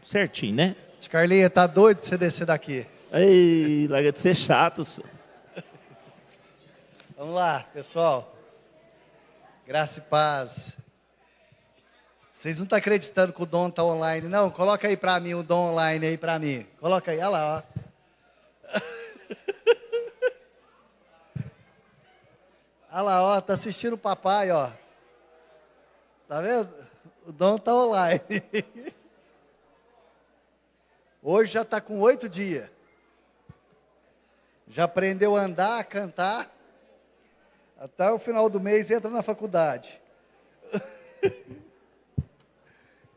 certinho, né? Carlinha, tá doido pra você descer daqui. Ei, larga de ser chato, senhor. Vamos lá, pessoal. Graça e paz. Vocês não estão acreditando que o Dom está online, não? Coloca aí para mim o Dom online aí para mim. Coloca aí, olha lá, ó. Olha lá, ó, tá assistindo o papai, ó. Tá vendo? O Dom está online. Hoje já está com 8 dias. Já aprendeu a andar, a cantar. Até o final do mês entra na faculdade.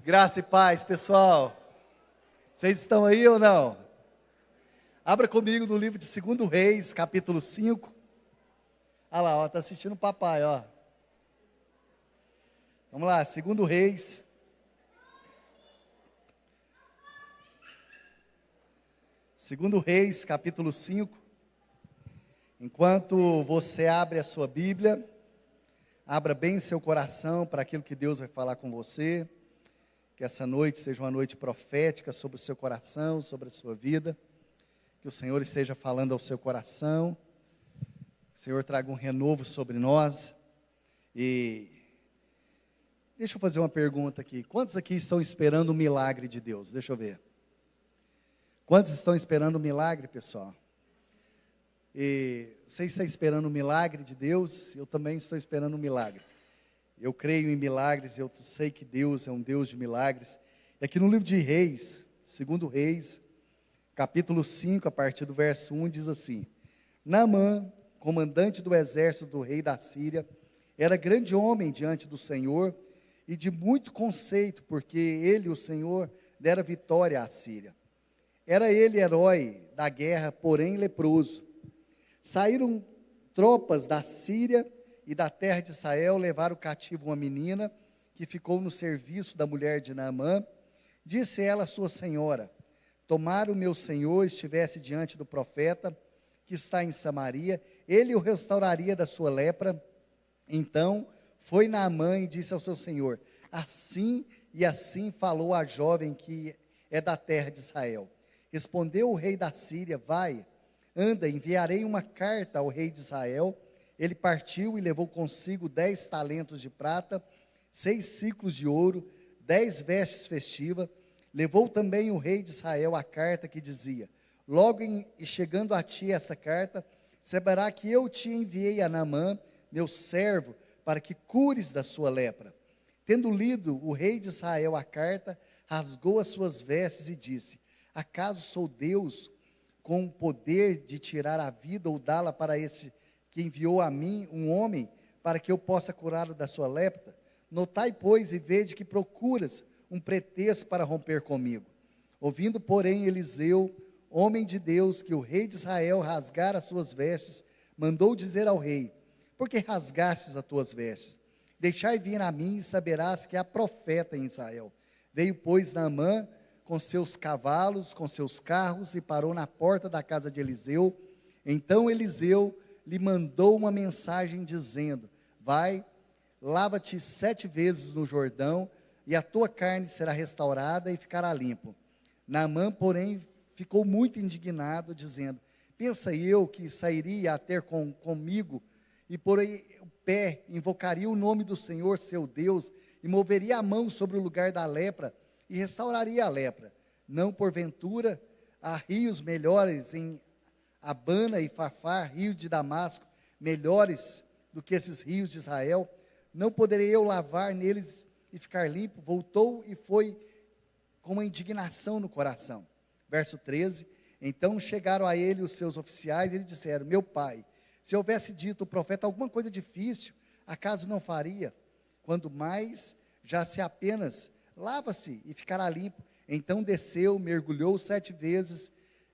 Graça e paz, pessoal. Vocês estão aí ou não? Abra comigo no livro de 2 Reis, capítulo 5. Olha lá, ó, tá assistindo o papai, ó. Vamos lá, 2 Reis. Segundo Reis, capítulo 5. Enquanto você abre a sua Bíblia, abra bem seu coração para aquilo que Deus vai falar com você. Que essa noite seja uma noite profética sobre o seu coração, sobre a sua vida. Que o Senhor esteja falando ao seu coração. Que o Senhor traga um renovo sobre nós. E deixa eu fazer uma pergunta aqui. Quantos aqui estão esperando o milagre de Deus? Deixa eu ver. Quantos estão esperando o milagre, pessoal? E você está esperando o milagre de Deus? Eu também estou esperando o milagre. Eu creio em milagres, eu sei que Deus é um Deus de milagres. E aqui no livro de Reis, 2 Reis, capítulo 5, a partir do verso 1, diz assim: Naamã, comandante do exército do rei da Síria, era grande homem diante do Senhor e de muito conceito, porque ele, o Senhor, dera vitória à Síria. Era ele herói da guerra, porém leproso. Saíram tropas da Síria e da terra de Israel, levaram cativo uma menina que ficou no serviço da mulher de Naamã. Disse ela à sua senhora: tomara o meu senhor estivesse diante do profeta que está em Samaria, ele o restauraria da sua lepra. Então foi Naamã e disse ao seu senhor: assim e assim falou a jovem que é da terra de Israel. Respondeu o rei da Síria: vai, anda, enviarei uma carta ao rei de Israel. Ele partiu e levou consigo 10 talentos de prata, 6 ciclos de ouro, 10 vestes festivas. Levou também o rei de Israel a carta que dizia: logo chegando a ti essa carta, saberá que eu te enviei a Naamã, meu servo, para que cures da sua lepra. Tendo lido o rei de Israel a carta, rasgou as suas vestes e disse: acaso sou Deus com o poder de tirar a vida ou dá-la para esse que enviou a mim, um homem, para que eu possa curá-lo da sua lepra? Notai, pois, e vede que procuras um pretexto para romper comigo. Ouvindo, porém, Eliseu, homem de Deus, que o rei de Israel rasgara as suas vestes, mandou dizer ao rei: por que rasgastes as tuas vestes? Deixai vir a mim e saberás que há profeta em Israel. Veio, pois, Naamã com seus cavalos, com seus carros, e parou na porta da casa de Eliseu. Então Eliseu lhe mandou uma mensagem dizendo: vai, lava-te 7 vezes no Jordão, e a tua carne será restaurada e ficará limpo. Naamã, porém, ficou muito indignado, dizendo: pensa eu que sairia a ter comigo, e por aí o pé, invocaria o nome do Senhor seu Deus, e moveria a mão sobre o lugar da lepra, e restauraria a lepra? Não porventura há rios melhores em Abana e Farfar, rio de Damasco, melhores do que esses rios de Israel? Não poderei eu lavar neles e ficar limpo? Voltou e foi com uma indignação no coração. Verso 13, então chegaram a ele os seus oficiais e lhe disseram: meu pai, se houvesse dito o profeta alguma coisa difícil, acaso não faria? Quando mais, já se apenas lava-se e ficará limpo. Então desceu, mergulhou 7 vezes,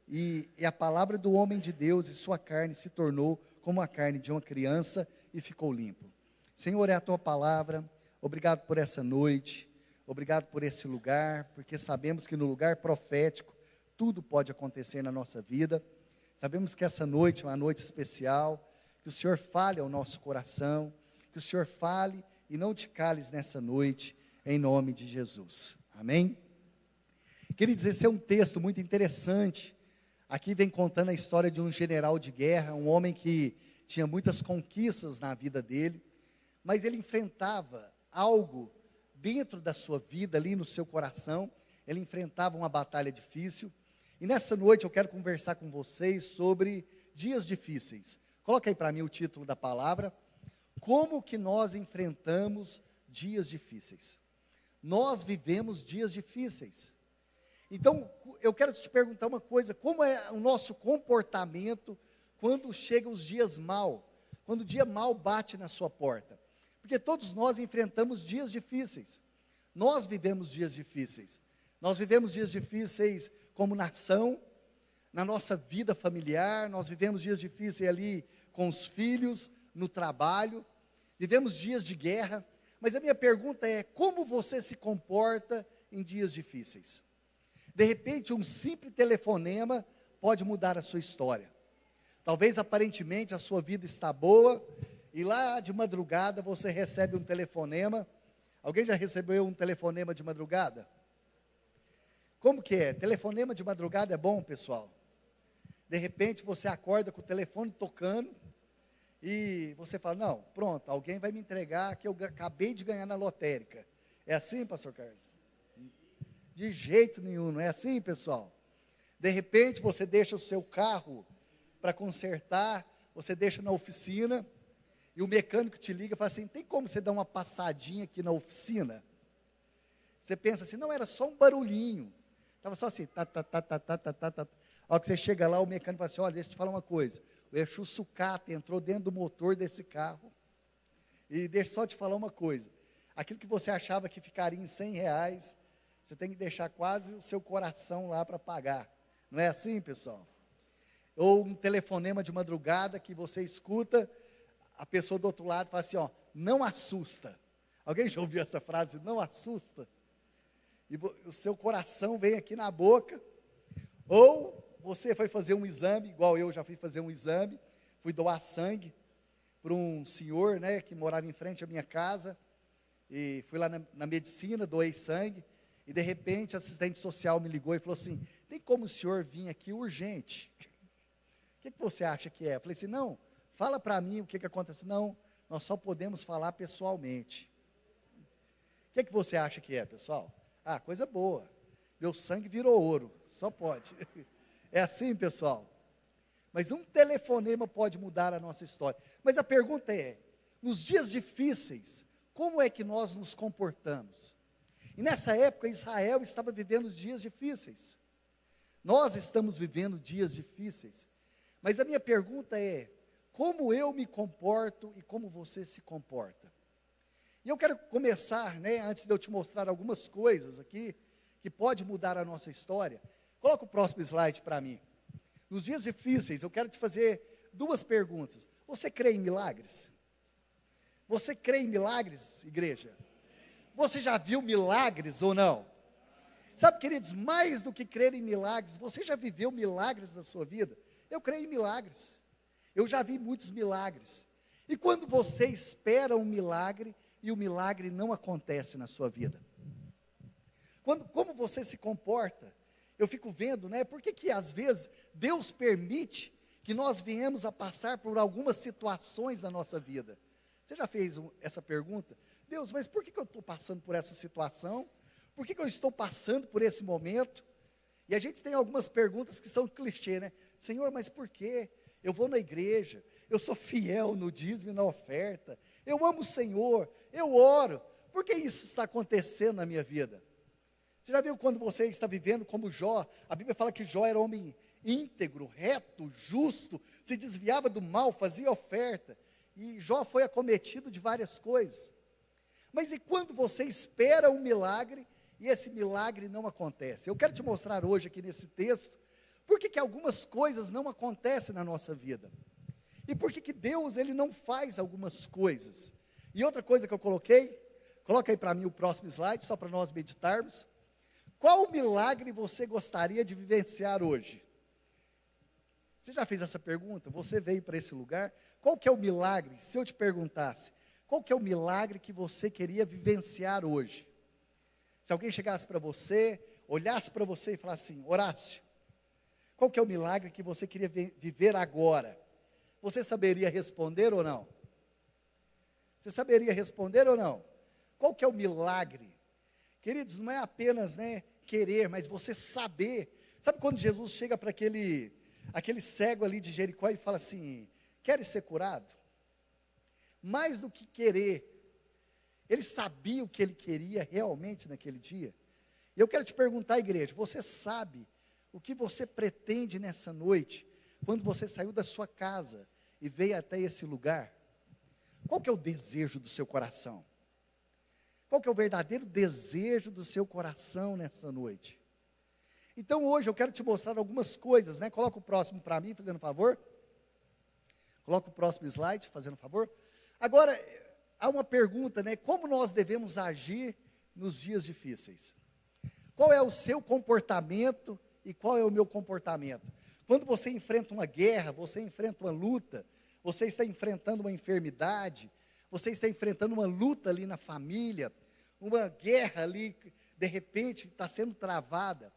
e a palavra do homem de Deus, e sua carne se tornou como a carne de uma criança, e ficou limpo. Senhor, é a tua palavra. Obrigado por essa noite, obrigado por esse lugar, porque sabemos que no lugar profético tudo pode acontecer na nossa vida. Sabemos que essa noite é uma noite especial, que o Senhor fale ao nosso coração, que o Senhor fale e não te cales nessa noite, em nome de Jesus, amém? Queridos, esse é um texto muito interessante. Aqui vem contando a história de um general de guerra, um homem que tinha muitas conquistas na vida dele, mas ele enfrentava algo dentro da sua vida, ali no seu coração, ele enfrentava uma batalha difícil. E nessa noite eu quero conversar com vocês sobre dias difíceis. Coloca aí para mim o título da palavra: como que nós enfrentamos dias difíceis? Nós vivemos dias difíceis. Então, eu quero te perguntar uma coisa: como é o nosso comportamento quando chegam os dias maus, quando o dia mau bate na sua porta? Porque todos nós enfrentamos dias difíceis, nós vivemos dias difíceis, nós vivemos dias difíceis como nação, na nossa vida familiar, nós vivemos dias difíceis ali com os filhos, no trabalho, vivemos dias de guerra, mas a minha pergunta é: como você se comporta em dias difíceis? De repente, um simples telefonema pode mudar a sua história. Talvez aparentemente a sua vida está boa, e lá de madrugada você recebe um telefonema. Alguém já recebeu um telefonema de madrugada? Como que é? Telefonema de madrugada é bom, pessoal? De repente você acorda com o telefone tocando, e você fala: não, pronto, alguém vai me entregar que eu acabei de ganhar na lotérica. É assim, pastor Carlos? De jeito nenhum, não é assim, pessoal? De repente você deixa o seu carro para consertar, você deixa na oficina, e o mecânico te liga e fala assim: tem como você dar uma passadinha aqui na oficina? Você pensa assim: não, era só um barulhinho, estava só assim, tá. A hora que você chega lá, o mecânico fala assim: olha, deixa eu te falar uma coisa, o eixo sucata entrou dentro do motor desse carro, e deixa eu só te falar uma coisa, aquilo que você achava que ficaria em R$100, você tem que deixar quase o seu coração lá para pagar. Não é assim, pessoal? Ou um telefonema de madrugada que você escuta, a pessoa do outro lado fala assim: ó, não assusta. Alguém já ouviu essa frase? Não assusta. E o seu coração vem aqui na boca. Ou você foi fazer um exame, igual eu já fui fazer um exame, fui doar sangue para um senhor, né, que morava em frente à minha casa, e fui lá na medicina, doei sangue, e de repente a assistente social me ligou e falou assim: tem como o senhor vir aqui urgente? O que você acha que é? Eu falei assim: não, fala para mim o que aconteceu. Não, nós só podemos falar pessoalmente. O que você acha que é, pessoal? Ah, coisa boa, meu sangue virou ouro, só pode. É assim, pessoal? Mas um telefonema pode mudar a nossa história. Mas a pergunta é: nos dias difíceis, como é que nós nos comportamos? E nessa época, Israel estava vivendo dias difíceis. Nós estamos vivendo dias difíceis. Mas a minha pergunta é: como eu me comporto e como você se comporta? E eu quero começar, né, antes de eu te mostrar algumas coisas aqui, que pode mudar a nossa história. Coloca o próximo slide para mim. Nos dias difíceis, eu quero te fazer duas perguntas. Você crê em milagres? Você crê em milagres, igreja? Você já viu milagres ou não? Sabe, queridos, mais do que crer em milagres, você já viveu milagres na sua vida? Eu creio em milagres. Eu já vi muitos milagres. E quando você espera um milagre e o milagre não acontece na sua vida? Como você se comporta? Eu fico vendo, né? Por que às vezes Deus permite que nós venhamos a passar por algumas situações na nossa vida? Você já fez essa pergunta? Deus, mas por que eu estou passando por essa situação? Por que eu estou passando por esse momento? E a gente tem algumas perguntas que são clichê, né? Senhor, mas por quê? Eu vou na igreja, eu sou fiel no dízimo e na oferta, eu amo o Senhor, eu oro, por que isso está acontecendo na minha vida? Você já viu quando você está vivendo como Jó? A Bíblia fala que Jó era homem íntegro, reto, justo, se desviava do mal, fazia oferta, e Jó foi acometido de várias coisas. Mas e quando você espera um milagre e esse milagre não acontece? Eu quero te mostrar hoje aqui nesse texto por que algumas coisas não acontecem na nossa vida. E por que Deus ele não faz algumas coisas. E outra coisa que eu coloquei, coloca aí para mim o próximo slide, só para nós meditarmos. Qual milagre você gostaria de vivenciar hoje? Você já fez essa pergunta? Você veio para esse lugar? Qual que é o milagre? Se eu te perguntasse, qual que é o milagre que você queria vivenciar hoje? Se alguém chegasse para você, olhasse para você e falasse assim: Horácio, qual que é o milagre que você queria viver agora? Você saberia responder ou não? Você saberia responder ou não? Qual que é o milagre? Queridos, não é apenas, querer, mas você saber. Sabe quando Jesus chega para aquele cego ali de Jericó e fala assim: queres ser curado? Mais do que querer, ele sabia o que ele queria realmente naquele dia. E eu quero te perguntar, igreja, você sabe o que você pretende nessa noite, quando você saiu da sua casa e veio até esse lugar? Qual que é o desejo do seu coração? Qual que é o verdadeiro desejo do seu coração nessa noite? Então hoje eu quero te mostrar algumas coisas, Coloca o próximo para mim, fazendo favor. Coloca o próximo slide, fazendo favor. Agora, há uma pergunta, como nós devemos agir nos dias difíceis? Qual é o seu comportamento e qual é o meu comportamento? Quando você enfrenta uma guerra, você enfrenta uma luta, você está enfrentando uma enfermidade, você está enfrentando uma luta ali na família, uma guerra ali, de repente, está sendo travada.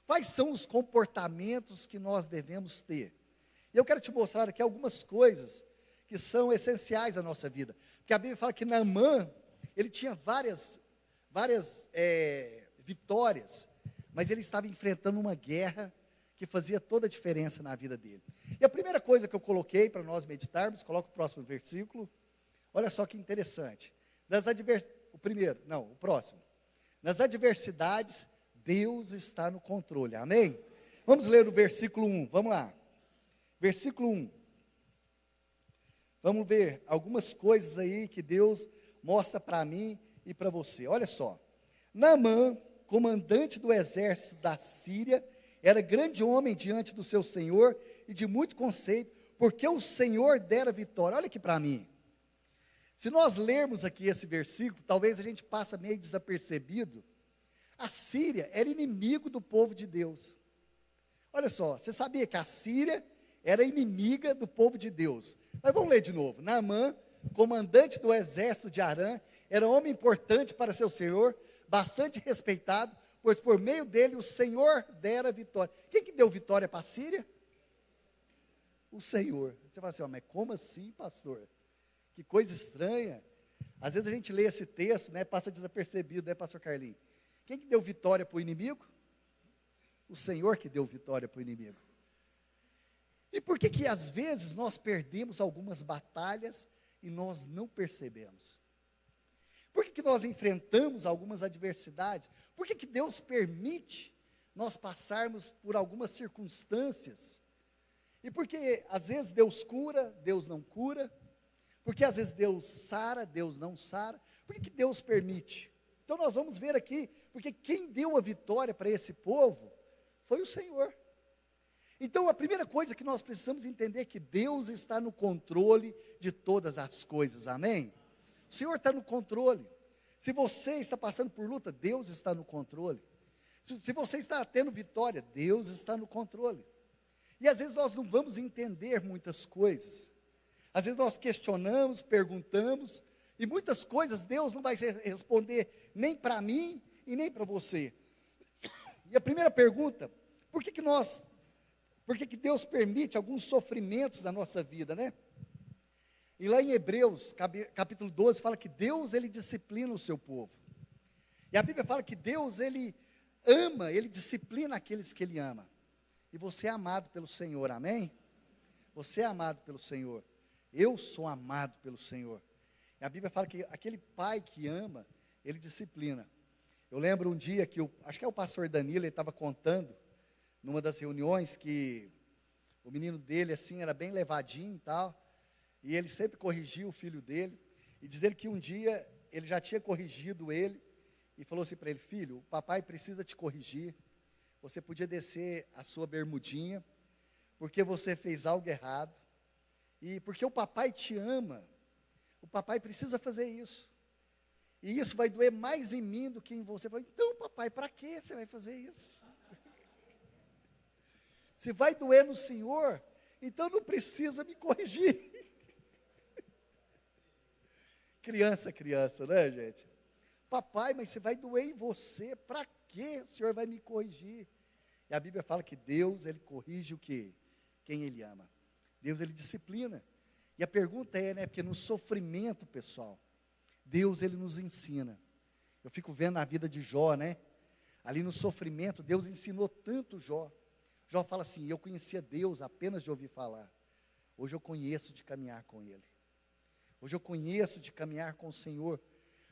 Quais são os comportamentos que nós devemos ter? E eu quero te mostrar aqui algumas coisas que são essenciais à nossa vida. Porque a Bíblia fala que Naamã, ele tinha várias vitórias, mas ele estava enfrentando uma guerra que fazia toda a diferença na vida dele. E a primeira coisa que eu coloquei para nós meditarmos, coloca o próximo versículo, olha só que interessante. O próximo. Nas adversidades, Deus está no controle, amém? Vamos ler o versículo 1, vamos lá. Versículo 1. Vamos ver algumas coisas aí que Deus mostra para mim e para você. Olha só. Naamã, comandante do exército da Síria, era grande homem diante do seu Senhor e de muito conceito, porque o Senhor dera vitória. Olha aqui para mim. Se nós lermos aqui esse versículo, talvez a gente passe meio desapercebido. A Síria era inimigo do povo de Deus. Olha só, você sabia que a Síria era inimiga do povo de Deus? Mas vamos ler de novo. Naamã, comandante do exército de Arã, era homem importante para seu senhor, bastante respeitado, pois por meio dele o Senhor dera vitória. Quem que deu vitória para a Síria? O Senhor. Você fala assim: mas como assim, pastor? Que coisa estranha. Às vezes a gente lê esse texto, passa desapercebido, pastor Carlinhos? Quem que deu vitória para o inimigo? O Senhor que deu vitória para o inimigo. E por que às vezes nós perdemos algumas batalhas e nós não percebemos? Por que nós enfrentamos algumas adversidades? Por que Deus permite nós passarmos por algumas circunstâncias? E porque às vezes Deus cura, Deus não cura? Porque às vezes Deus sara, Deus não sara? Por que Deus permite? Então nós vamos ver aqui, porque quem deu a vitória para esse povo foi o Senhor. Então a primeira coisa que nós precisamos entender é que Deus está no controle de todas as coisas, amém? O Senhor está no controle. Se você está passando por luta, Deus está no controle. Se você está tendo vitória, Deus está no controle. E às vezes nós não vamos entender muitas coisas. Às vezes nós questionamos, perguntamos, e muitas coisas Deus não vai responder nem para mim e nem para você. E a primeira pergunta: por que Deus permite alguns sofrimentos na nossa vida, E lá em Hebreus, capítulo 12, fala que Deus, ele disciplina o seu povo. E a Bíblia fala que Deus, ele ama, ele disciplina aqueles que ele ama. E você é amado pelo Senhor, amém? Você é amado pelo Senhor. Eu sou amado pelo Senhor. E a Bíblia fala que aquele pai que ama, ele disciplina. Eu lembro um dia que, acho que é o pastor Danilo, ele estava contando, numa das reuniões, que o menino dele, assim, era bem levadinho e tal, e ele sempre corrigia o filho dele, e diz ele que um dia, ele já tinha corrigido ele, e falou assim para ele: filho, o papai precisa te corrigir, você podia descer a sua bermudinha, porque você fez algo errado, e porque o papai te ama, o papai precisa fazer isso, e isso vai doer mais em mim do que em você. Então papai, para que você vai fazer isso? Se vai doer no Senhor, então não precisa me corrigir. Criança, gente? papai, mas você vai doer em você, para quê? O Senhor vai me corrigir. E a Bíblia fala que Deus, Ele corrige o quê? Quem Ele ama. Deus, Ele disciplina. E a pergunta é, porque no sofrimento, pessoal, Deus, Ele nos ensina. Eu fico vendo a vida de Jó, ali no sofrimento, Deus ensinou tanto Jó. Jó fala assim, eu conhecia Deus apenas de ouvir falar. Hoje eu conheço de caminhar com Ele. Hoje eu conheço de caminhar com o Senhor.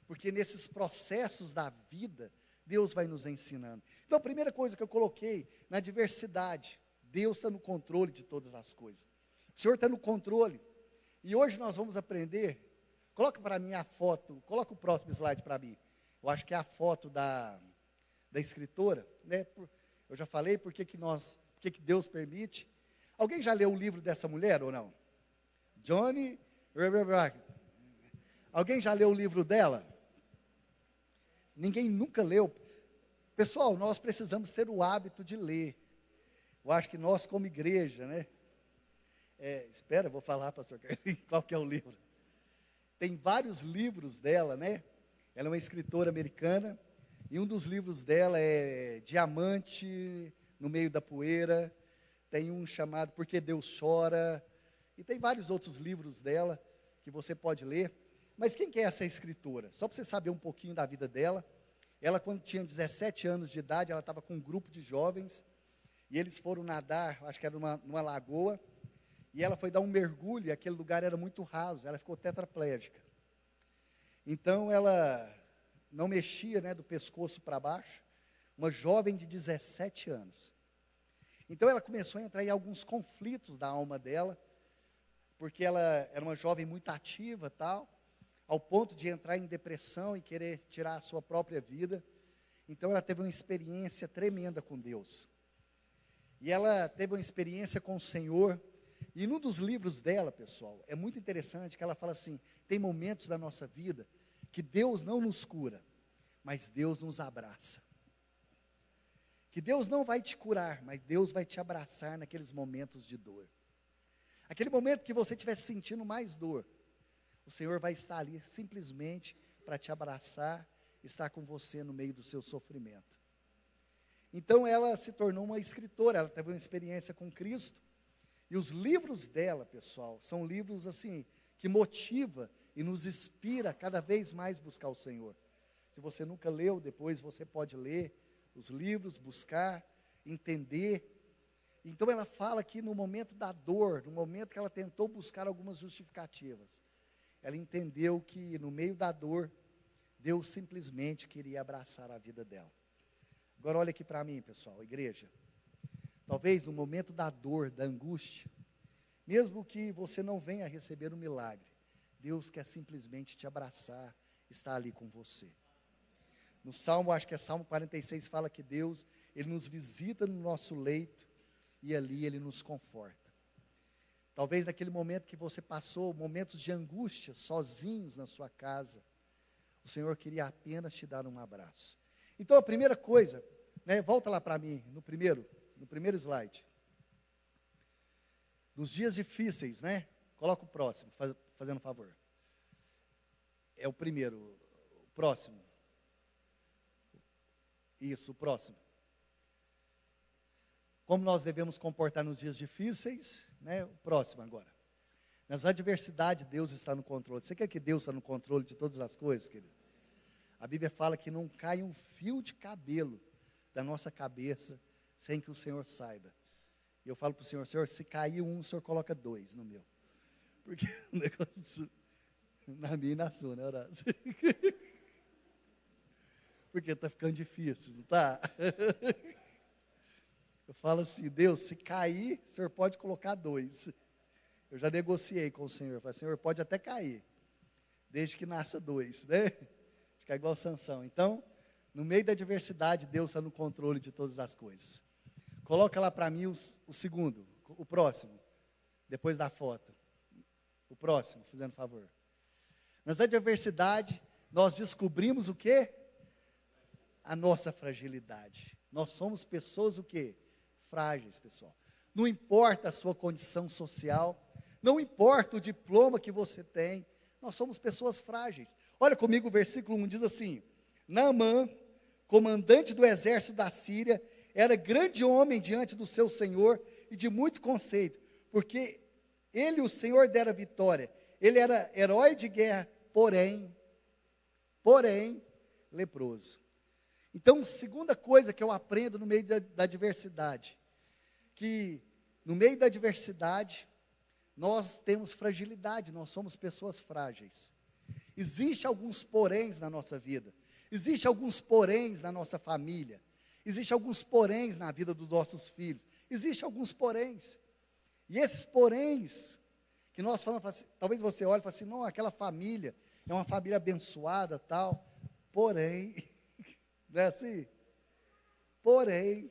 Porque nesses processos da vida, Deus vai nos ensinando. Então a primeira coisa que eu coloquei, na diversidade, Deus está no controle de todas as coisas. O Senhor está no controle. E hoje nós vamos aprender, coloca para mim a foto, coloca o próximo slide para mim. Eu acho que é a foto da escritora, eu já falei por que Deus permite. Alguém já leu o livro dessa mulher ou não? Johnny, alguém já leu o livro dela? Ninguém nunca leu. Pessoal, nós precisamos ter o hábito de ler. Eu acho que nós como igreja, espera, eu vou falar, pastor Carlinhos, qual que é o livro? Tem vários livros dela, Ela é uma escritora americana, e um dos livros dela é Diamante no Meio da Poeira, tem um chamado Porque Deus Chora, e tem vários outros livros dela que você pode ler. Mas quem que é essa escritora? Só para você saber um pouquinho da vida dela. Ela, quando tinha 17 anos de idade, ela estava com um grupo de jovens, e eles foram nadar, acho que era numa lagoa, e ela foi dar um mergulho, e aquele lugar era muito raso, ela ficou tetraplégica. Então, ela não mexia, do pescoço para baixo, uma jovem de 17 anos. Então, ela começou a entrar em alguns conflitos da alma dela, porque ela era uma jovem muito ativa, ao ponto de entrar em depressão e querer tirar a sua própria vida. Então, ela teve uma experiência tremenda com Deus. E ela teve uma experiência com o Senhor. E num dos livros dela, pessoal, é muito interessante que ela fala assim, tem momentos da nossa vida que Deus não nos cura, mas Deus nos abraça. Que Deus não vai te curar, mas Deus vai te abraçar naqueles momentos de dor. Aquele momento que você estiver sentindo mais dor, o Senhor vai estar ali simplesmente para te abraçar, estar com você no meio do seu sofrimento. Então ela se tornou uma escritora, ela teve uma experiência com Cristo, e os livros dela, pessoal, são livros assim, que motiva e nos inspira cada vez mais buscar o Senhor. Se você nunca leu, depois você pode ler os livros, buscar, entender. Então ela fala que no momento da dor, no momento que ela tentou buscar algumas justificativas, ela entendeu que no meio da dor, Deus simplesmente queria abraçar a vida dela. Agora olha aqui para mim, pessoal, igreja. Talvez no momento da dor, da angústia, mesmo que você não venha receber um milagre, Deus quer simplesmente te abraçar, estar ali com você. No Salmo, acho que é Salmo 46, fala que Deus, Ele nos visita no nosso leito e ali Ele nos conforta. Talvez naquele momento que você passou, momentos de angústia, sozinhos na sua casa, o Senhor queria apenas te dar um abraço. Então a primeira coisa, volta lá para mim, no primeiro slide. Nos dias difíceis, coloca o próximo, fazendo um favor. É o primeiro, o próximo. Isso, o próximo. Como nós devemos comportar nos dias difíceis, o próximo agora. Nas adversidades, Deus está no controle. Você quer que Deus está no controle de todas as coisas, querido? A Bíblia fala que não cai um fio de cabelo da nossa cabeça sem que o Senhor saiba. E eu falo para o Senhor, Senhor, se cair um, o Senhor coloca 2 no meu. Porque o negócio, na minha e na sua, Horácio? Porque está ficando difícil, não está? Eu falo assim, Deus, se cair, o Senhor pode colocar 2. Eu já negociei com o Senhor, eu falei, Senhor, pode até cair, desde que nasça 2, Fica igual Sansão. Então, no meio da adversidade, Deus está no controle de todas as coisas. Coloca lá para mim o segundo, o próximo, depois da foto. O próximo, fazendo favor. Nas adversidades, nós descobrimos o quê? A nossa fragilidade. Nós somos pessoas o quê? Frágeis, pessoal. Não importa a sua condição social, não importa o diploma que você tem, nós somos pessoas frágeis. Olha comigo, o versículo 1 diz assim, Naamã, comandante do exército da Síria, era grande homem diante do seu senhor e de muito conceito, porque ele, o Senhor, dera vitória. Ele era herói de guerra, porém, leproso. Então, segunda coisa que eu aprendo no meio da adversidade, que no meio da adversidade, nós temos fragilidade, nós somos pessoas frágeis. Existe alguns poréns na nossa vida, existe alguns poréns na nossa família, existe alguns poréns na vida dos nossos filhos, existe alguns poréns. E esses poréns, que nós falamos assim, talvez você olhe e fale assim, não, aquela família é uma família abençoada, tal, porém, não é assim? Porém,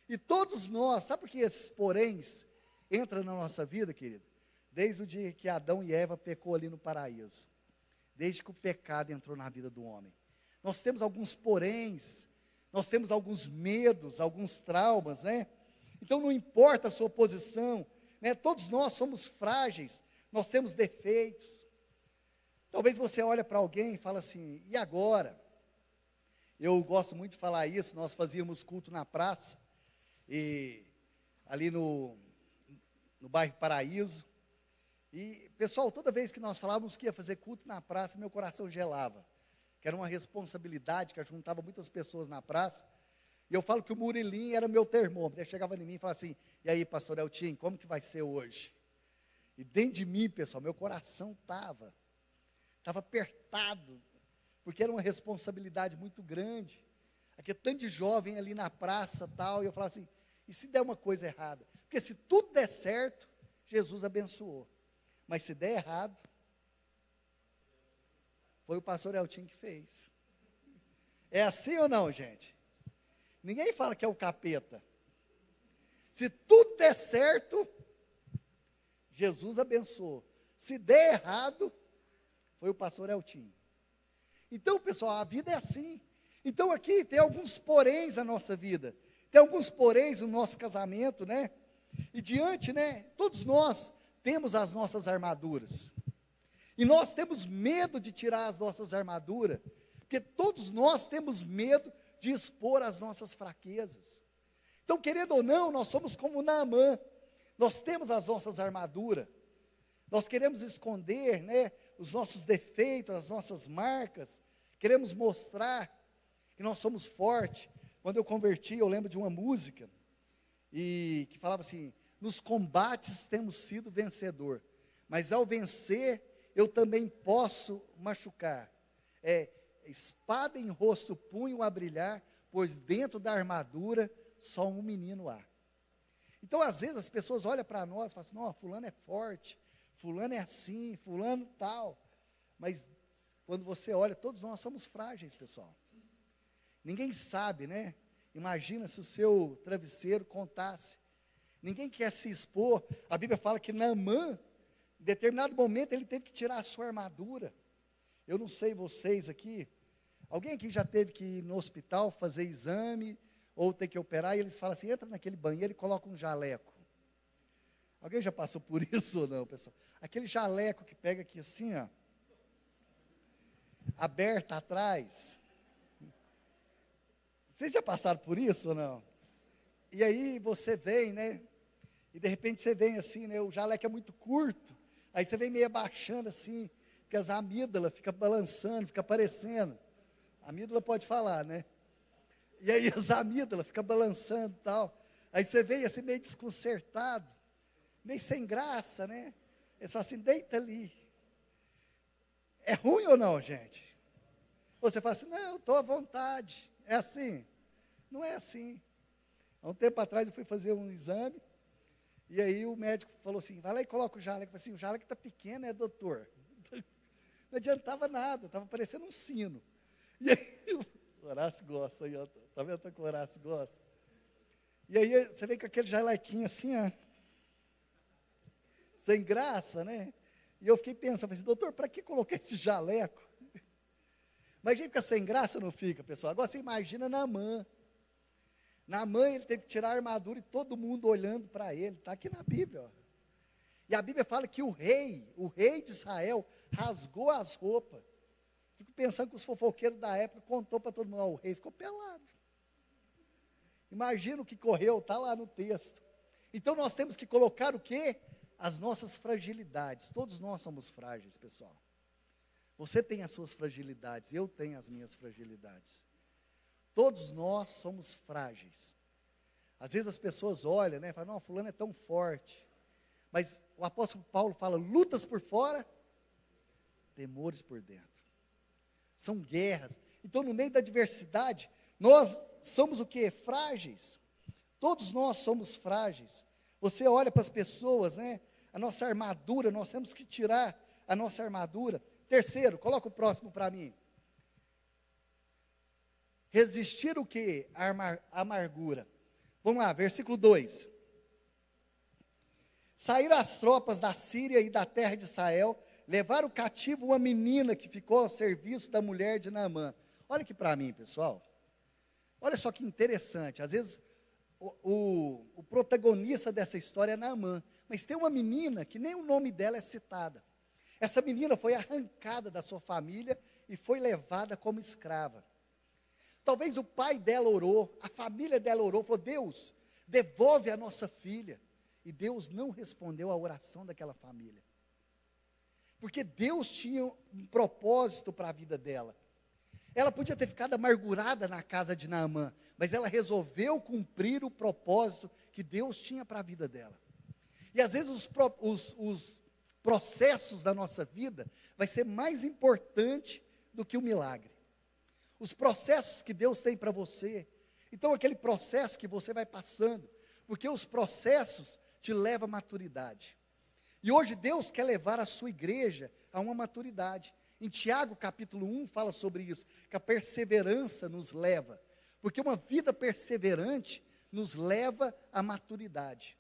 e todos nós, sabe por que esses poréns entram na nossa vida, querido? Desde o dia que Adão e Eva pecou ali no paraíso, desde que o pecado entrou na vida do homem. Nós temos alguns poréns, nós temos alguns medos, alguns traumas, né? Então não importa a sua posição, né? Todos nós somos frágeis, nós temos defeitos. Talvez você olhe para alguém e fale assim, e agora? Eu gosto muito de falar isso, nós fazíamos culto na praça, e ali no bairro Paraíso, e pessoal, toda vez que nós falávamos que ia fazer culto na praça, meu coração gelava, que era uma responsabilidade, que juntava muitas pessoas na praça, e eu falo que o Murilinho era meu termômetro, ele chegava em mim e falava assim, e aí pastor Eltinho, como que vai ser hoje? E dentro de mim, pessoal, meu coração estava apertado, porque era uma responsabilidade muito grande, aquele tanto de jovem ali na praça tal, e eu falava assim, e se der uma coisa errada? Porque se tudo der certo, Jesus abençoou, mas se der errado, foi o pastor Eltinho que fez. É assim ou não, gente? Ninguém fala que é o capeta. Se tudo der certo, Jesus abençoou. Se der errado, foi o pastor Eltinho. Então, pessoal, a vida é assim. Então, aqui tem alguns poréns na nossa vida. Tem alguns poréns no nosso casamento, né? E diante, né? Todos nós temos as nossas armaduras. E nós temos medo de tirar as nossas armaduras. Porque todos nós temos medo de expor as nossas fraquezas. Então, querendo ou não, nós somos como Naamã. Nós temos as nossas armaduras. Nós queremos esconder, né, os nossos defeitos, as nossas marcas. Queremos mostrar que nós somos fortes. Quando eu converti, eu lembro de uma música e que falava assim, nos combates temos sido vencedor, mas ao vencer, eu também posso machucar. Espada em rosto, punho a brilhar, pois dentro da armadura só um menino há. Então, às vezes, as pessoas olham para nós e falam assim, não, fulano é forte, fulano é assim, fulano tal. Mas, quando você olha, todos nós somos frágeis, pessoal. Ninguém sabe, né? Imagina se o seu travesseiro contasse. Ninguém quer se expor. A Bíblia fala que Naamã, em determinado momento, ele teve que tirar a sua armadura. Eu não sei vocês aqui, alguém aqui já teve que ir no hospital fazer exame, ou ter que operar, e eles falam assim, entra naquele banheiro e coloca um jaleco. Alguém já passou por isso ou não, pessoal? Aquele jaleco que pega aqui assim, ó, aberto atrás. Vocês já passaram por isso ou não? E aí você vem, né? E de repente você vem assim, né? O jaleco é muito curto. Aí você vem meio abaixando assim, porque as amígdalas ficam balançando, fica aparecendo. A amígdala pode falar, né? E aí as amígdalas ficam balançando e tal. Aí você vem assim meio desconcertado, meio sem graça, né? Eles falam assim, deita ali. É ruim ou não, gente? Ou você fala assim, não, estou à vontade. É assim? Não é assim. Há um tempo atrás eu fui fazer um exame, e aí o médico falou assim, vai lá e coloca o jaleco. Eu falei assim, o jaleco está pequeno, é doutor? Não adiantava nada, estava parecendo um sino. E aí, o Horácio gosta, aí, ó, tá vendo que o Horácio gosta? E aí você vem com aquele jalequinho assim, ó, sem graça, né? E eu fiquei pensando, falei assim, doutor, para que colocar esse jaleco? Mas a gente fica sem graça, não fica, pessoal? Agora você imagina Naamã. Naamã, ele teve que tirar a armadura e todo mundo olhando para ele. Está aqui na Bíblia, ó. E a Bíblia fala que o rei de Israel, rasgou as roupas. Fico pensando que os fofoqueiros da época contou para todo mundo, o rei ficou pelado. Imagina o que correu, está lá no texto. Então nós temos que colocar o quê? As nossas fragilidades. Todos nós somos frágeis, pessoal. Você tem as suas fragilidades, eu tenho as minhas fragilidades. Todos nós somos frágeis. Às vezes as pessoas olham, né, e falam, não, fulano é tão forte. Mas o apóstolo Paulo fala, lutas por fora, temores por dentro. São guerras. Então, no meio da adversidade, nós somos o quê? Frágeis. Todos nós somos frágeis. Você olha para as pessoas, né? A nossa armadura, nós temos que tirar a nossa armadura. Terceiro, coloca o próximo para mim. Resistir o quê? A amargura. Vamos lá, versículo 2. Saíram as tropas da Síria e da terra de Israel, levaram cativo uma menina que ficou ao serviço da mulher de Naamã. Olha aqui para mim, pessoal. Olha só que interessante. Às vezes o protagonista dessa história é Naamã, mas tem uma menina que nem o nome dela é citada. Essa menina foi arrancada da sua família e foi levada como escrava. Talvez o pai dela orou, a família dela orou, falou, Deus, devolve a nossa filha. E Deus não respondeu à oração daquela família. Porque Deus tinha um propósito para a vida dela. Ela podia ter ficado amargurada na casa de Naamã, mas ela resolveu cumprir o propósito que Deus tinha para a vida dela. E às vezes os processos da nossa vida vai ser mais importante do que o milagre. Os processos que Deus tem para você. Então aquele processo que você vai passando, porque os processos te levam à maturidade. E hoje Deus quer levar a sua igreja a uma maturidade. Em Tiago capítulo 1 fala sobre isso, que a perseverança nos leva, porque uma vida perseverante nos leva à maturidade.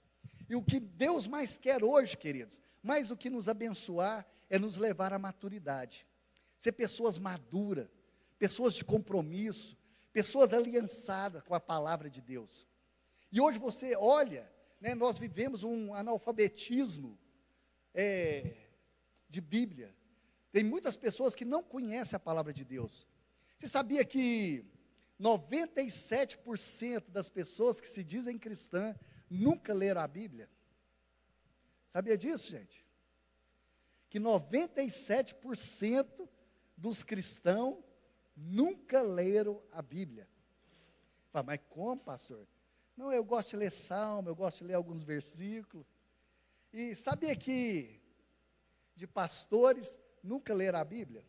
E o que Deus mais quer hoje, queridos, mais do que nos abençoar, é nos levar à maturidade. Ser pessoas maduras, pessoas de compromisso, pessoas aliançadas com a palavra de Deus. E hoje você olha, né, nós vivemos um analfabetismo de Bíblia. Tem muitas pessoas que não conhecem a palavra de Deus. Você sabia que 97% das pessoas que se dizem cristãs nunca leram a Bíblia? Sabia disso, gente? Que 97% dos cristãos nunca leram a Bíblia. Fala, mas como, pastor? Não, eu gosto de ler salmo, eu gosto de ler alguns versículos. E sabia que de pastores nunca leram a Bíblia?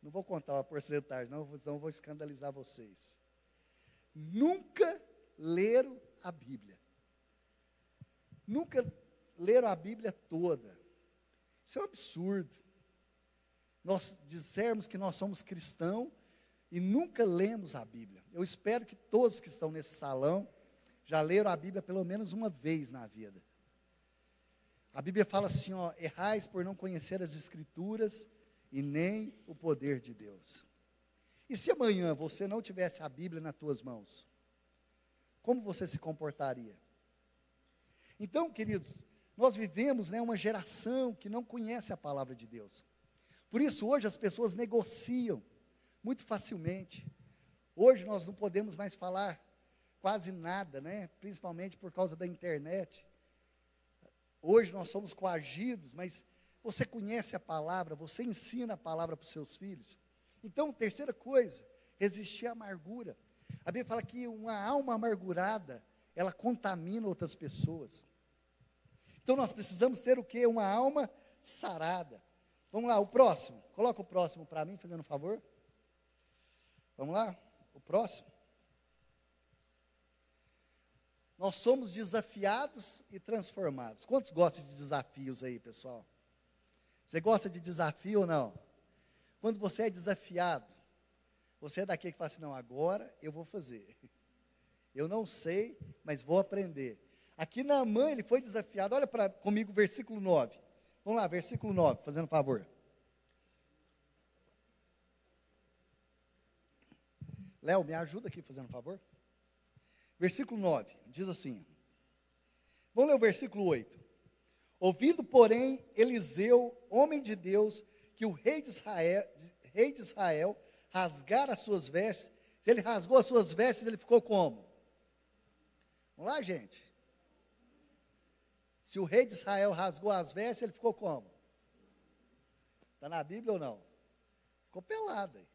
Não vou contar uma porcentagem, não vou escandalizar vocês. Nunca leram a Bíblia. Nunca leram a Bíblia toda. Isso é um absurdo. Nós dissermos que nós somos cristãos e nunca lemos a Bíblia. Eu espero que todos que estão nesse salão já leram a Bíblia pelo menos uma vez na vida. A Bíblia fala assim, ó, errais por não conhecer as Escrituras e nem o poder de Deus. E se amanhã você não tivesse a Bíblia nas tuas mãos, como você se comportaria? Então, queridos, nós vivemos, né, uma geração que não conhece a palavra de Deus. Por isso, hoje as pessoas negociam muito facilmente. Hoje nós não podemos mais falar quase nada, né, principalmente por causa da internet. Hoje nós somos coagidos, mas você conhece a palavra, você ensina a palavra para os seus filhos. Então, terceira coisa, resistir à amargura. A Bíblia fala que uma alma amargurada, ela contamina outras pessoas. Então, nós precisamos ter o quê? Uma alma sarada. Vamos lá, o próximo. Coloca o próximo para mim, fazendo um favor. Vamos lá, o próximo. Nós somos desafiados e transformados. Quantos gostam de desafios aí, pessoal? Você gosta de desafio ou não? Quando você é desafiado, você é daquele que fala assim, não, agora eu vou fazer. Eu não sei, mas vou aprender. Aqui Naamã, ele foi desafiado. Olha comigo, versículo 9. Vamos lá, versículo 9, fazendo favor. Léo, me ajuda aqui, fazendo favor. Versículo 9, diz assim. Vamos ler o versículo 8. Ouvindo, porém, Eliseu, homem de Deus, que o rei rei de Israel rasgar as suas vestes, se ele rasgou as suas vestes, ele ficou como? Vamos lá, gente. Se o rei de Israel rasgou as vestes, ele ficou como? Está na Bíblia ou não? Ficou pelado aí.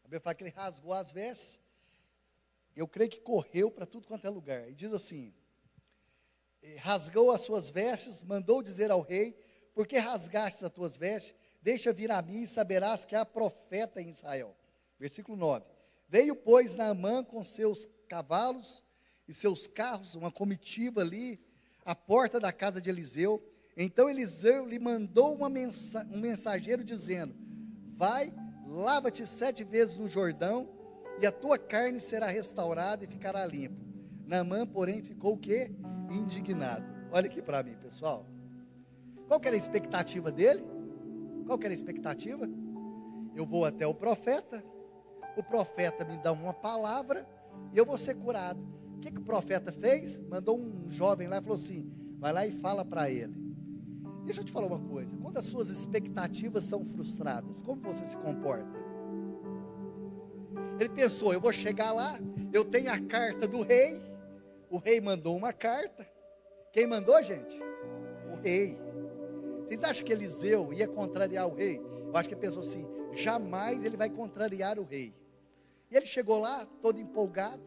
A Bíblia fala que ele rasgou as vestes. Eu creio que correu para tudo quanto é lugar. E diz assim: rasgou as suas vestes, mandou dizer ao rei: por que rasgaste as tuas vestes? Deixa vir a mim e saberás que há profeta em Israel. Versículo 9. Veio, pois, Naamã com seus cavalos e seus carros, uma comitiva ali, à porta da casa de Eliseu. Então Eliseu lhe mandou um mensageiro dizendo: vai, lava-te 7 vezes no Jordão, e a tua carne será restaurada e ficará limpa. Naamã, porém, ficou o quê? Indignado. Olha aqui para mim, pessoal. Qual que era a expectativa dele? Qual que era a expectativa? Eu vou até o profeta me dá uma palavra e eu vou ser curado. O que o profeta fez? Mandou um jovem lá e falou assim: vai lá e fala para ele. Deixa eu te falar uma coisa: quando as suas expectativas são frustradas, como você se comporta? Ele pensou: eu vou chegar lá, eu tenho a carta do rei, o rei mandou uma carta. Quem mandou, gente? O rei. Vocês acham que Eliseu ia contrariar o rei? Eu acho que ele pensou assim: jamais ele vai contrariar o rei. E ele chegou lá, todo empolgado.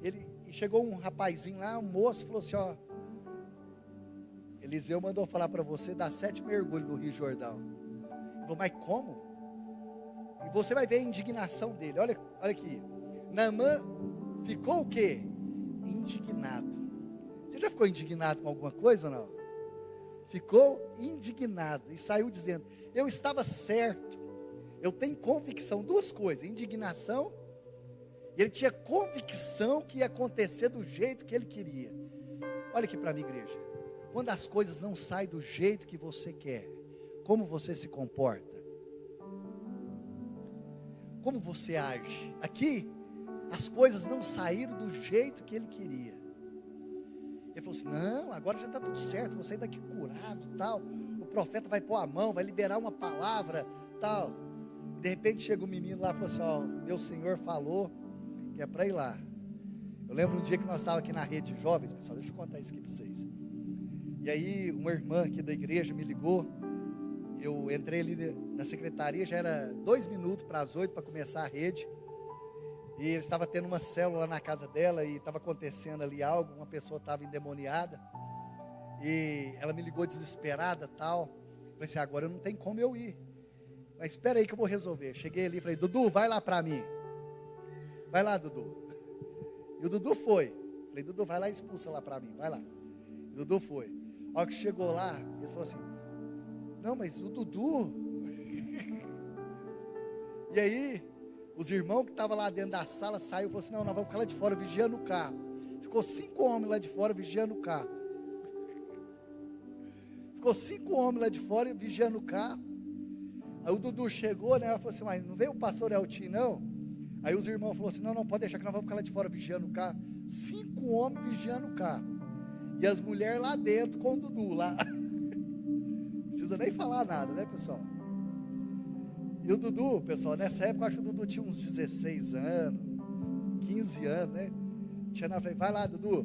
E chegou um rapazinho lá, um moço, falou assim: ó, Eliseu mandou falar para você dar 7 mergulhos no Rio Jordão. Ele falou: mas como? E você vai ver a indignação dele. Olha aqui. Naamã ficou o quê? Indignado. Você já ficou indignado com alguma coisa ou não? Ficou indignado e saiu dizendo: eu estava certo. Eu tenho convicção, 2 coisas: indignação, e ele tinha convicção que ia acontecer do jeito que ele queria. Olha aqui para mim, igreja. Quando as coisas não saem do jeito que você quer, como você se comporta? Como você age? Aqui, as coisas não saíram do jeito que ele queria. Ele falou assim: não, agora já está tudo certo, vou sair daqui curado, tal. O profeta vai pôr a mão, vai liberar uma palavra, tal. E de repente chega um menino lá e falou assim: ó, meu senhor falou que é para ir lá. Eu lembro um dia que nós estávamos aqui na rede de jovens, pessoal, deixa eu contar isso aqui para vocês. E aí uma irmã aqui da igreja me ligou. Eu entrei ali na secretaria, já era 2 minutos para as 8 para começar a rede. E ele estava tendo uma célula na casa dela e estava acontecendo ali algo, uma pessoa estava endemoniada. E ela me ligou desesperada, tal. Eu falei assim: agora não tem como eu ir. Mas espera aí que eu vou resolver. Cheguei ali e falei: Dudu, vai lá para mim. Vai lá, Dudu. E o Dudu foi. Falei: Dudu, vai lá e expulsa lá para mim, vai lá. E o Dudu foi. A hora que chegou lá, eles falaram assim: não, mas o Dudu. E aí, os irmãos que estavam lá dentro da sala saíram e falaram assim: não, nós vamos ficar lá de fora vigiando o carro. Ficou 5 homens lá de fora vigiando o carro. Ficou 5 homens lá de fora vigiando o carro. Aí o Dudu chegou, né? Ela falou assim: mas não veio o pastor Eltim, não? Aí os irmãos falaram assim: não, pode deixar que nós vamos ficar lá de fora vigiando o carro. 5 homens vigiando o carro. E as mulheres lá dentro com o Dudu lá. Não precisa nem falar nada, né, pessoal? E o Dudu, pessoal, nessa época, eu acho que o Dudu tinha uns 16 anos, 15 anos, né? Tinha na frente: vai lá, Dudu,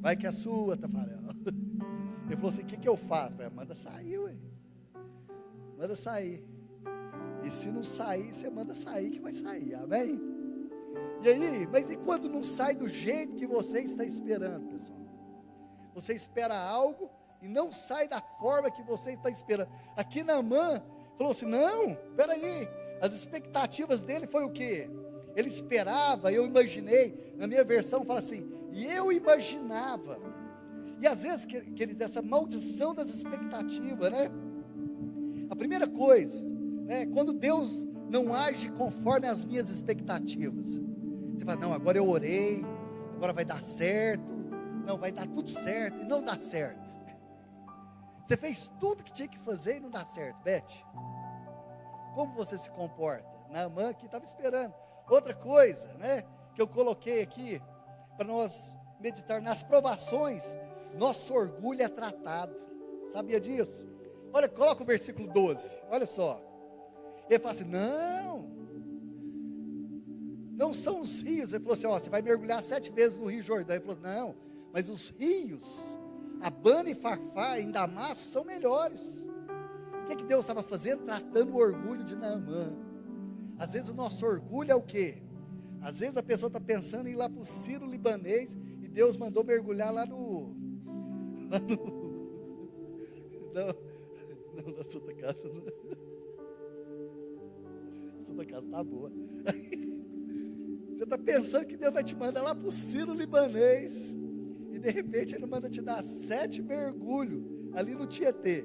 vai que é sua, Tafarel. Ele falou assim: o que eu faço? Eu falei: manda sair, ué. Manda sair. E se não sair, você manda sair que vai sair, amém? E aí, mas e quando não sai do jeito que você está esperando, pessoal? Você espera algo e não sai da forma que você está esperando. Aqui Naamã falou assim: não, peraí, as expectativas dele foi o quê? Ele esperava, eu imaginei, na minha versão fala assim: e eu imaginava. E às vezes, querido, essa maldição das expectativas, né? A primeira coisa, né, quando Deus não age conforme as minhas expectativas, você fala: não, agora eu orei, agora vai dar certo, não, vai dar tudo certo, e não dá certo. Você fez tudo que tinha que fazer e não dá certo. Beth, como você se comporta? Naamã aqui estava esperando. Outra coisa, né, que eu coloquei aqui, para nós meditar: nas provações, nosso orgulho é tratado. Sabia disso? Olha, coloca o versículo 12, olha só. Ele fala assim, não são os rios. Ele falou assim, você vai mergulhar 7 vezes no Rio Jordão. Ele falou, não, mas os rios, Abana e Farfar, em Damasco, são melhores. O que Deus estava fazendo? Tratando o orgulho de Naamã. Às vezes o nosso orgulho é o quê? Às vezes a pessoa está pensando em ir lá para o Ciro libanês, e Deus mandou mergulhar lá no não, na Santa Casa não. A Santa Casa está boa. Você está pensando que Deus vai te mandar lá para o Ciro libanês, e de repente Ele manda te dar 7 mergulhos ali no Tietê.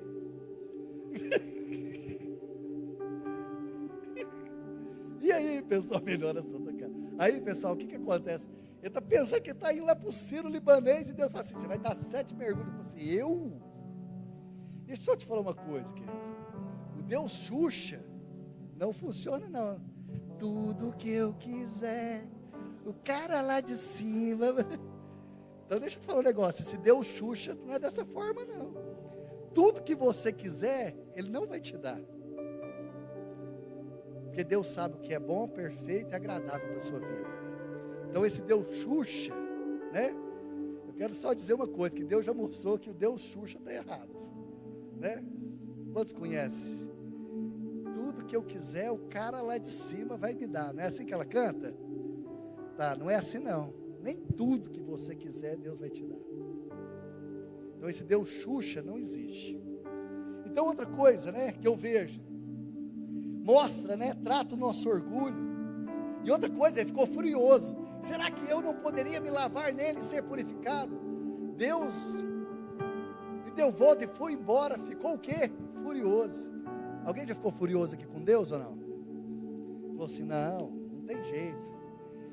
E aí, pessoal, melhora a Santa Casa. Aí, pessoal, o que acontece? Ele está pensando que está indo lá para o Ciro libanês, e Deus fala assim, você vai dar 7 mergulhos. Eu falo assim, eu? Deixa eu só te falar uma coisa, queridos. O Deus Xuxa não funciona, não. Tudo que eu quiser, o cara lá de cima. Então deixa eu te falar um negócio, esse Deus Xuxa não é dessa forma, não. Tudo que você quiser, Ele não vai te dar. Porque Deus sabe o que é bom, perfeito e agradável para a sua vida. Então esse Deus Xuxa, né? Eu quero só dizer uma coisa, que Deus já mostrou que o Deus Xuxa está errado, né? Quantos conhecem? Tudo que eu quiser, o cara lá de cima vai me dar. Não é assim que ela canta? Tá, não é assim não. Nem tudo que você quiser, Deus vai te dar. Então esse Deus Xuxa não existe. Então outra coisa, né, que eu vejo, mostra, né, trata o nosso orgulho. E outra coisa, ele ficou furioso. Será que eu não poderia me lavar nele e ser purificado? Deus me deu volta e foi embora. Ficou o quê? Furioso. Alguém já ficou furioso aqui com Deus ou não? Falou assim, não tem jeito.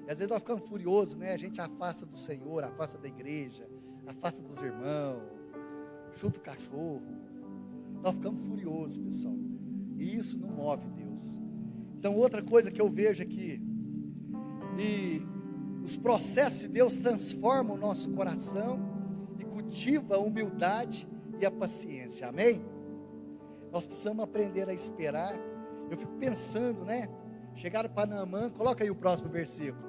E às vezes nós ficamos furiosos, né? A gente afasta do Senhor, afasta da igreja, afasta dos irmãos, chuta o cachorro. Nós ficamos furiosos, pessoal. E isso não move Deus. Então outra coisa que eu vejo aqui, e os processos de Deus transformam o nosso coração e cultiva a humildade e a paciência, amém? Nós precisamos aprender a esperar. Eu fico pensando, né? Chegaram para Naamã, coloca aí o próximo versículo.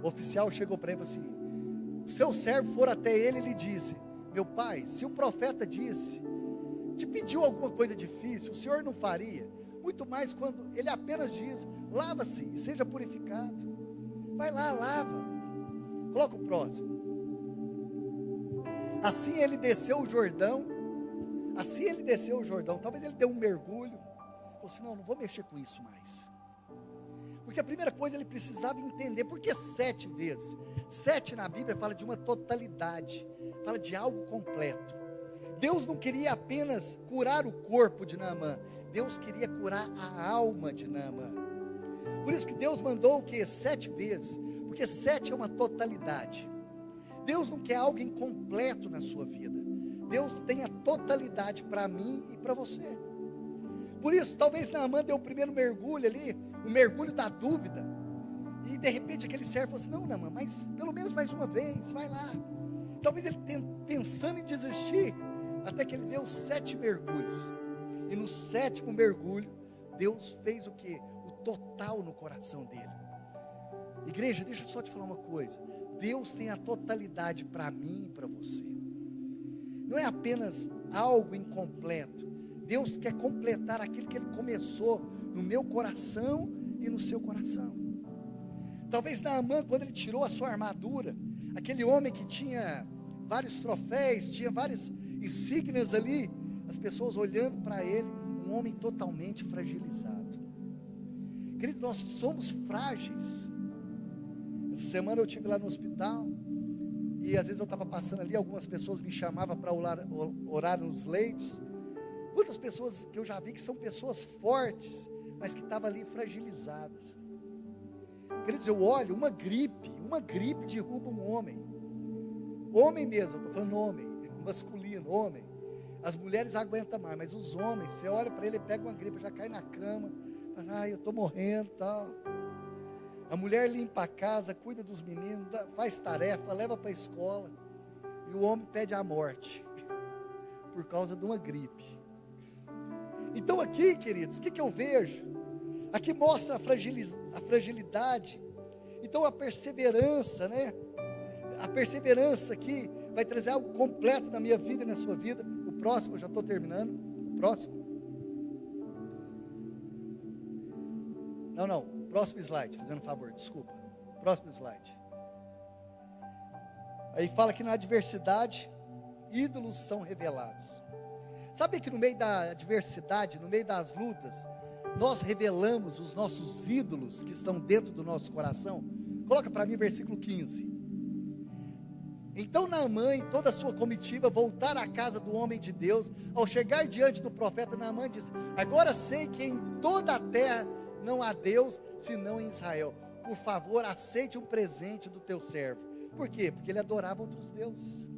O oficial chegou para ele e falou assim, o seu servo for até ele e lhe disse, meu pai, se o profeta disse, te pediu alguma coisa difícil, o senhor não faria? Muito mais quando ele apenas diz, lava-se e seja purificado. Vai lá, lava. Coloca o próximo. Assim ele desceu o Jordão. Talvez ele deu um mergulho. Falou assim, não vou mexer com isso mais. Porque a primeira coisa ele precisava entender, por que 7 vezes? 7 na Bíblia fala de uma totalidade, fala de algo completo. Deus não queria apenas curar o corpo de Naamã, Deus queria curar a alma de Naamã. Por isso que Deus mandou o que? 7 vezes, porque 7 é uma totalidade. Deus não quer algo incompleto na sua vida. Deus tem a totalidade para mim e para você. Por isso, talvez Naamã deu o primeiro mergulho ali, o mergulho da dúvida. E de repente aquele servo falou assim, não Naamã, mas pelo menos mais uma vez, vai lá. Talvez ele pensando em desistir, até que ele deu 7 mergulhos. E no 7º mergulho, Deus fez o quê? O total no coração dele. Igreja, deixa eu só te falar uma coisa. Deus tem a totalidade para mim e para você. Não é apenas algo incompleto. Deus quer completar aquilo que Ele começou no meu coração e no seu coração. Talvez Naamã, quando ele tirou a sua armadura, aquele homem que tinha vários troféus, tinha várias insígnias ali, as pessoas olhando para ele, um homem totalmente fragilizado. Querido, nós somos frágeis. Essa semana eu estive lá no hospital, e às vezes eu estava passando ali, algumas pessoas me chamavam para orar nos leitos. Muitas pessoas que eu já vi que são pessoas fortes, mas que estavam ali fragilizadas. Queridos, eu olho, uma gripe derruba um homem mesmo, eu estou falando homem, masculino, homem. As mulheres aguentam mais, mas os homens, você olha para ele, pega uma gripe, já cai na cama, fala, eu estou morrendo, tal. A mulher limpa a casa, cuida dos meninos, faz tarefa, leva para a escola, e o homem pede a morte, por causa de uma gripe. Então aqui, queridos, o que eu vejo? Aqui mostra a fragilidade. Então a perseverança, né? A perseverança aqui vai trazer algo completo na minha vida e na sua vida. O próximo, eu já estou terminando. O próximo. Não. Próximo slide, fazendo favor, desculpa. Próximo slide. Aí fala que na adversidade, ídolos são revelados. Sabe que no meio da adversidade, no meio das lutas, nós revelamos os nossos ídolos que estão dentro do nosso coração? Coloca para mim versículo 15. Então Naamã e toda a sua comitiva voltaram à casa do homem de Deus. Ao chegar diante do profeta, Naamã disse: agora sei que em toda a terra não há Deus, senão em Israel. Por favor, aceite um presente do teu servo. Por quê? Porque ele adorava outros deuses.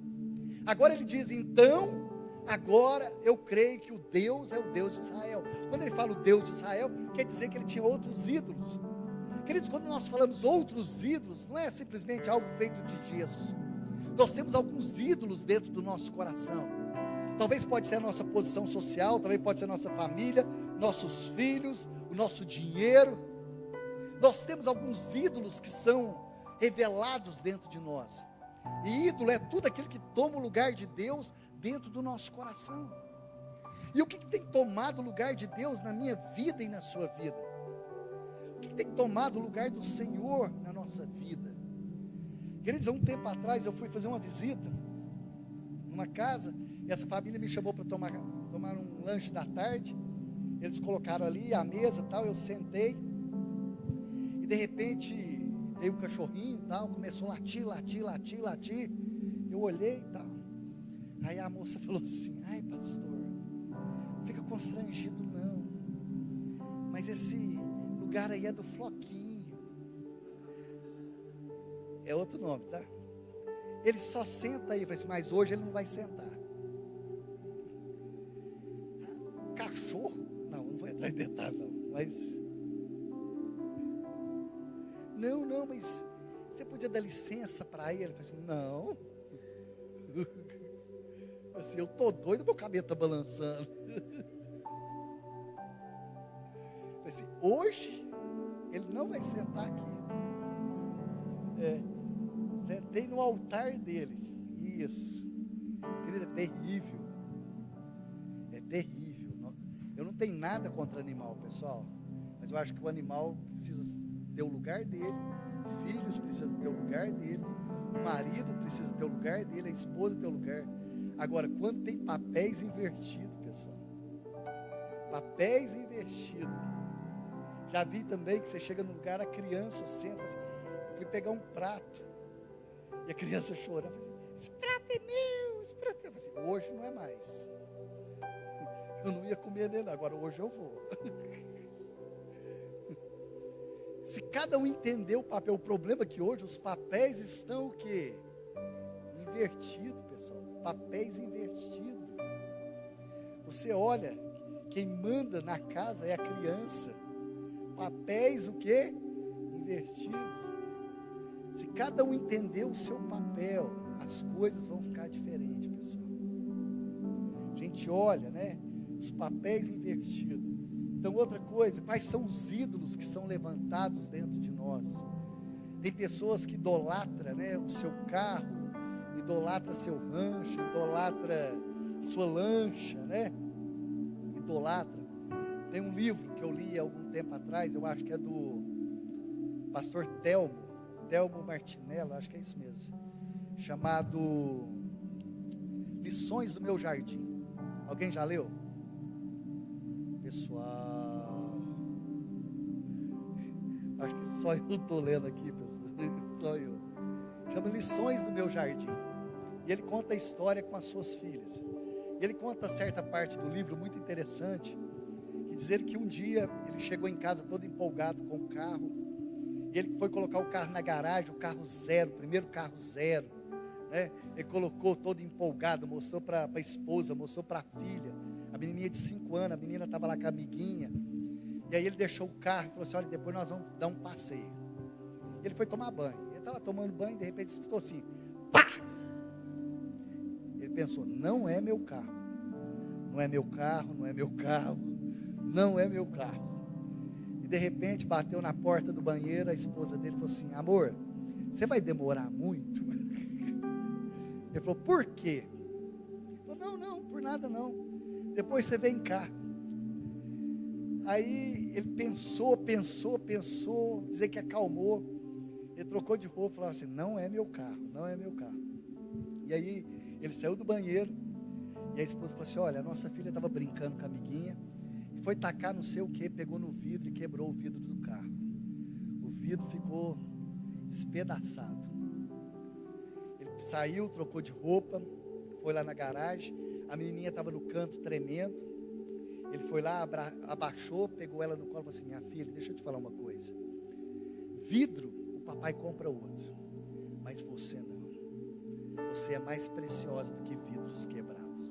Agora ele diz: então, agora eu creio que o Deus é o Deus de Israel. Quando ele fala o Deus de Israel, quer dizer que ele tinha outros ídolos. Queridos, quando nós falamos outros ídolos, não é simplesmente algo feito de gesso. Nós temos alguns ídolos dentro do nosso coração. Talvez pode ser a nossa posição social, talvez pode ser a nossa família, nossos filhos, o nosso dinheiro. Nós temos alguns ídolos que são revelados dentro de nós. E ídolo é tudo aquilo que toma o lugar de Deus dentro do nosso coração. E o que tem tomado o lugar de Deus na minha vida e na sua vida? O que tem tomado o lugar do Senhor na nossa vida? Queridos, há um tempo atrás eu fui fazer uma visita numa casa, e essa família me chamou para tomar um lanche da tarde. Eles colocaram ali a mesa e tal, eu sentei, e de repente veio um cachorrinho e tal, começou a latir, eu olhei e tal, aí a moça falou assim: ai pastor, não fica constrangido não, mas esse lugar aí é do Floquinho. É outro nome, tá? Ele só senta aí. Eu falei assim: mas hoje ele não vai sentar. Cachorro? Não vou entrar em detalhe não. Mas não, mas você podia dar licença para ele? Eu falei assim: não. Assim, eu tô doido, meu cabelo tá balançando. Eu falei assim: hoje ele não vai sentar aqui. Sentei no altar deles. Isso. Querido, é terrível. É terrível. Eu não tenho nada contra animal, pessoal. Mas eu acho que o animal precisa ter o lugar dele. Filhos precisam ter o lugar deles. O marido precisa ter o lugar dele. A esposa ter o lugar. Agora, quando tem papéis invertidos, pessoal. Papéis invertidos. Já vi também que você chega no lugar, a criança senta assim. Fui pegar um prato e a criança chorando: esse prato é meu, esse prato é meu. Assim, hoje não é mais. Eu não ia comer dele, agora hoje eu vou. Se cada um entender o papel, o problema é que hoje os papéis estão o quê? Invertidos, pessoal. Papéis invertidos. Você olha, quem manda na casa é a criança. Papéis o quê? Invertidos. Se cada um entender o seu papel, as coisas vão ficar diferentes, pessoal. A gente olha, né? Os papéis invertidos. Então, outra coisa, quais são os ídolos que são levantados dentro de nós? Tem pessoas que idolatram, né, o seu carro, idolatra seu rancho, idolatra sua lancha, né? Idolatra. Tem um livro que eu li há algum tempo atrás, eu acho que é do pastor Telmo Martinello, acho que é isso mesmo, chamado Lições do Meu Jardim. Alguém já leu? Pessoal, acho que só eu estou lendo aqui, pessoal. Só eu. Chama Lições do Meu Jardim. E ele conta a história com as suas filhas. E ele conta certa parte do livro muito interessante, que diz ele que um dia ele chegou em casa todo empolgado com o carro. E ele foi colocar o carro na garagem, o carro zero, primeiro carro zero, né? Ele colocou todo empolgado, mostrou para a esposa, mostrou para a filha, a menininha de 5 anos, a menina estava lá com a amiguinha. E aí ele deixou o carro e falou assim: olha, depois nós vamos dar um passeio. Ele foi tomar banho, ele estava tomando banho e de repente escutou assim: pá! Ele pensou: não é meu carro, não é meu carro, não é meu carro, não é meu carro. de repente bateu na porta do banheiro, a esposa dele falou assim: amor, você vai demorar muito? Ele falou: por quê? Ele falou: não, por nada não, depois você vem cá. Aí ele pensou, dizer que acalmou, ele trocou de roupa, falou assim: não é meu carro. E aí ele saiu do banheiro, e a esposa falou assim: olha, a nossa filha estava brincando com a amiguinha, e foi tacar não sei o que, pegou no vidro e quebrou o vidro do carro. O vidro ficou espedaçado. Ele saiu, trocou de roupa, foi lá na garagem, a menininha estava no canto tremendo. Ele foi lá, abaixou, pegou ela no colo e falou assim: minha filha, deixa eu te falar uma coisa, vidro o papai compra outro, mas você não. Você é mais preciosa do que vidros quebrados.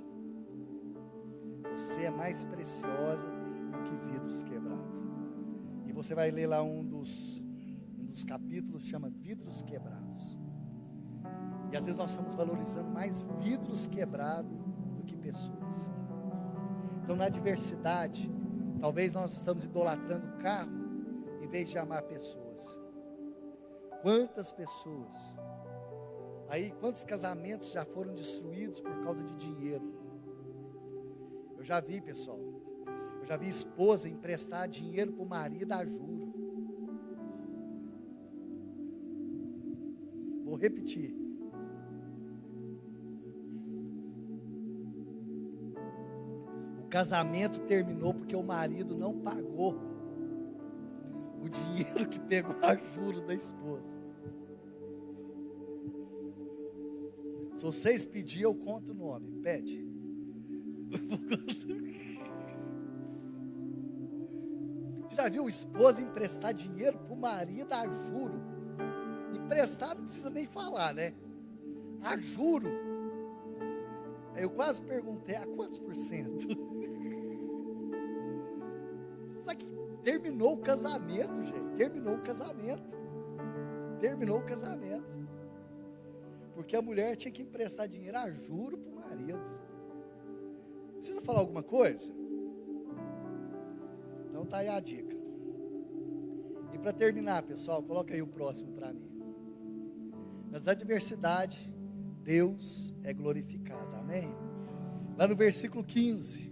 Você é mais preciosa do que vidros quebrados. E você vai ler lá um dos capítulos, chama Vidros Quebrados. E às vezes nós estamos valorizando mais vidros quebrados do que pessoas. Então na adversidade, talvez nós estamos idolatrando o carro em vez de amar pessoas. Quantas pessoas, aí quantos casamentos já foram destruídos por causa de dinheiro? Eu já vi, pessoal, esposa emprestar dinheiro para o marido a juro. Vou repetir. O casamento terminou porque o marido não pagou o dinheiro que pegou a juro da esposa. Se vocês pedirem, eu conto o nome. Pede. Já viu esposa emprestar dinheiro para o marido a juro? Emprestar não precisa nem falar, né? A juro. Eu quase perguntei: a quantos por cento? Só que terminou o casamento, gente. Terminou o casamento. Porque a mulher tinha que emprestar dinheiro a juro para o marido. Precisa falar alguma coisa? Então tá aí a dica. E para terminar, pessoal, coloca aí o próximo para mim. Nas adversidades, Deus é glorificado. Amém? Lá no versículo 15.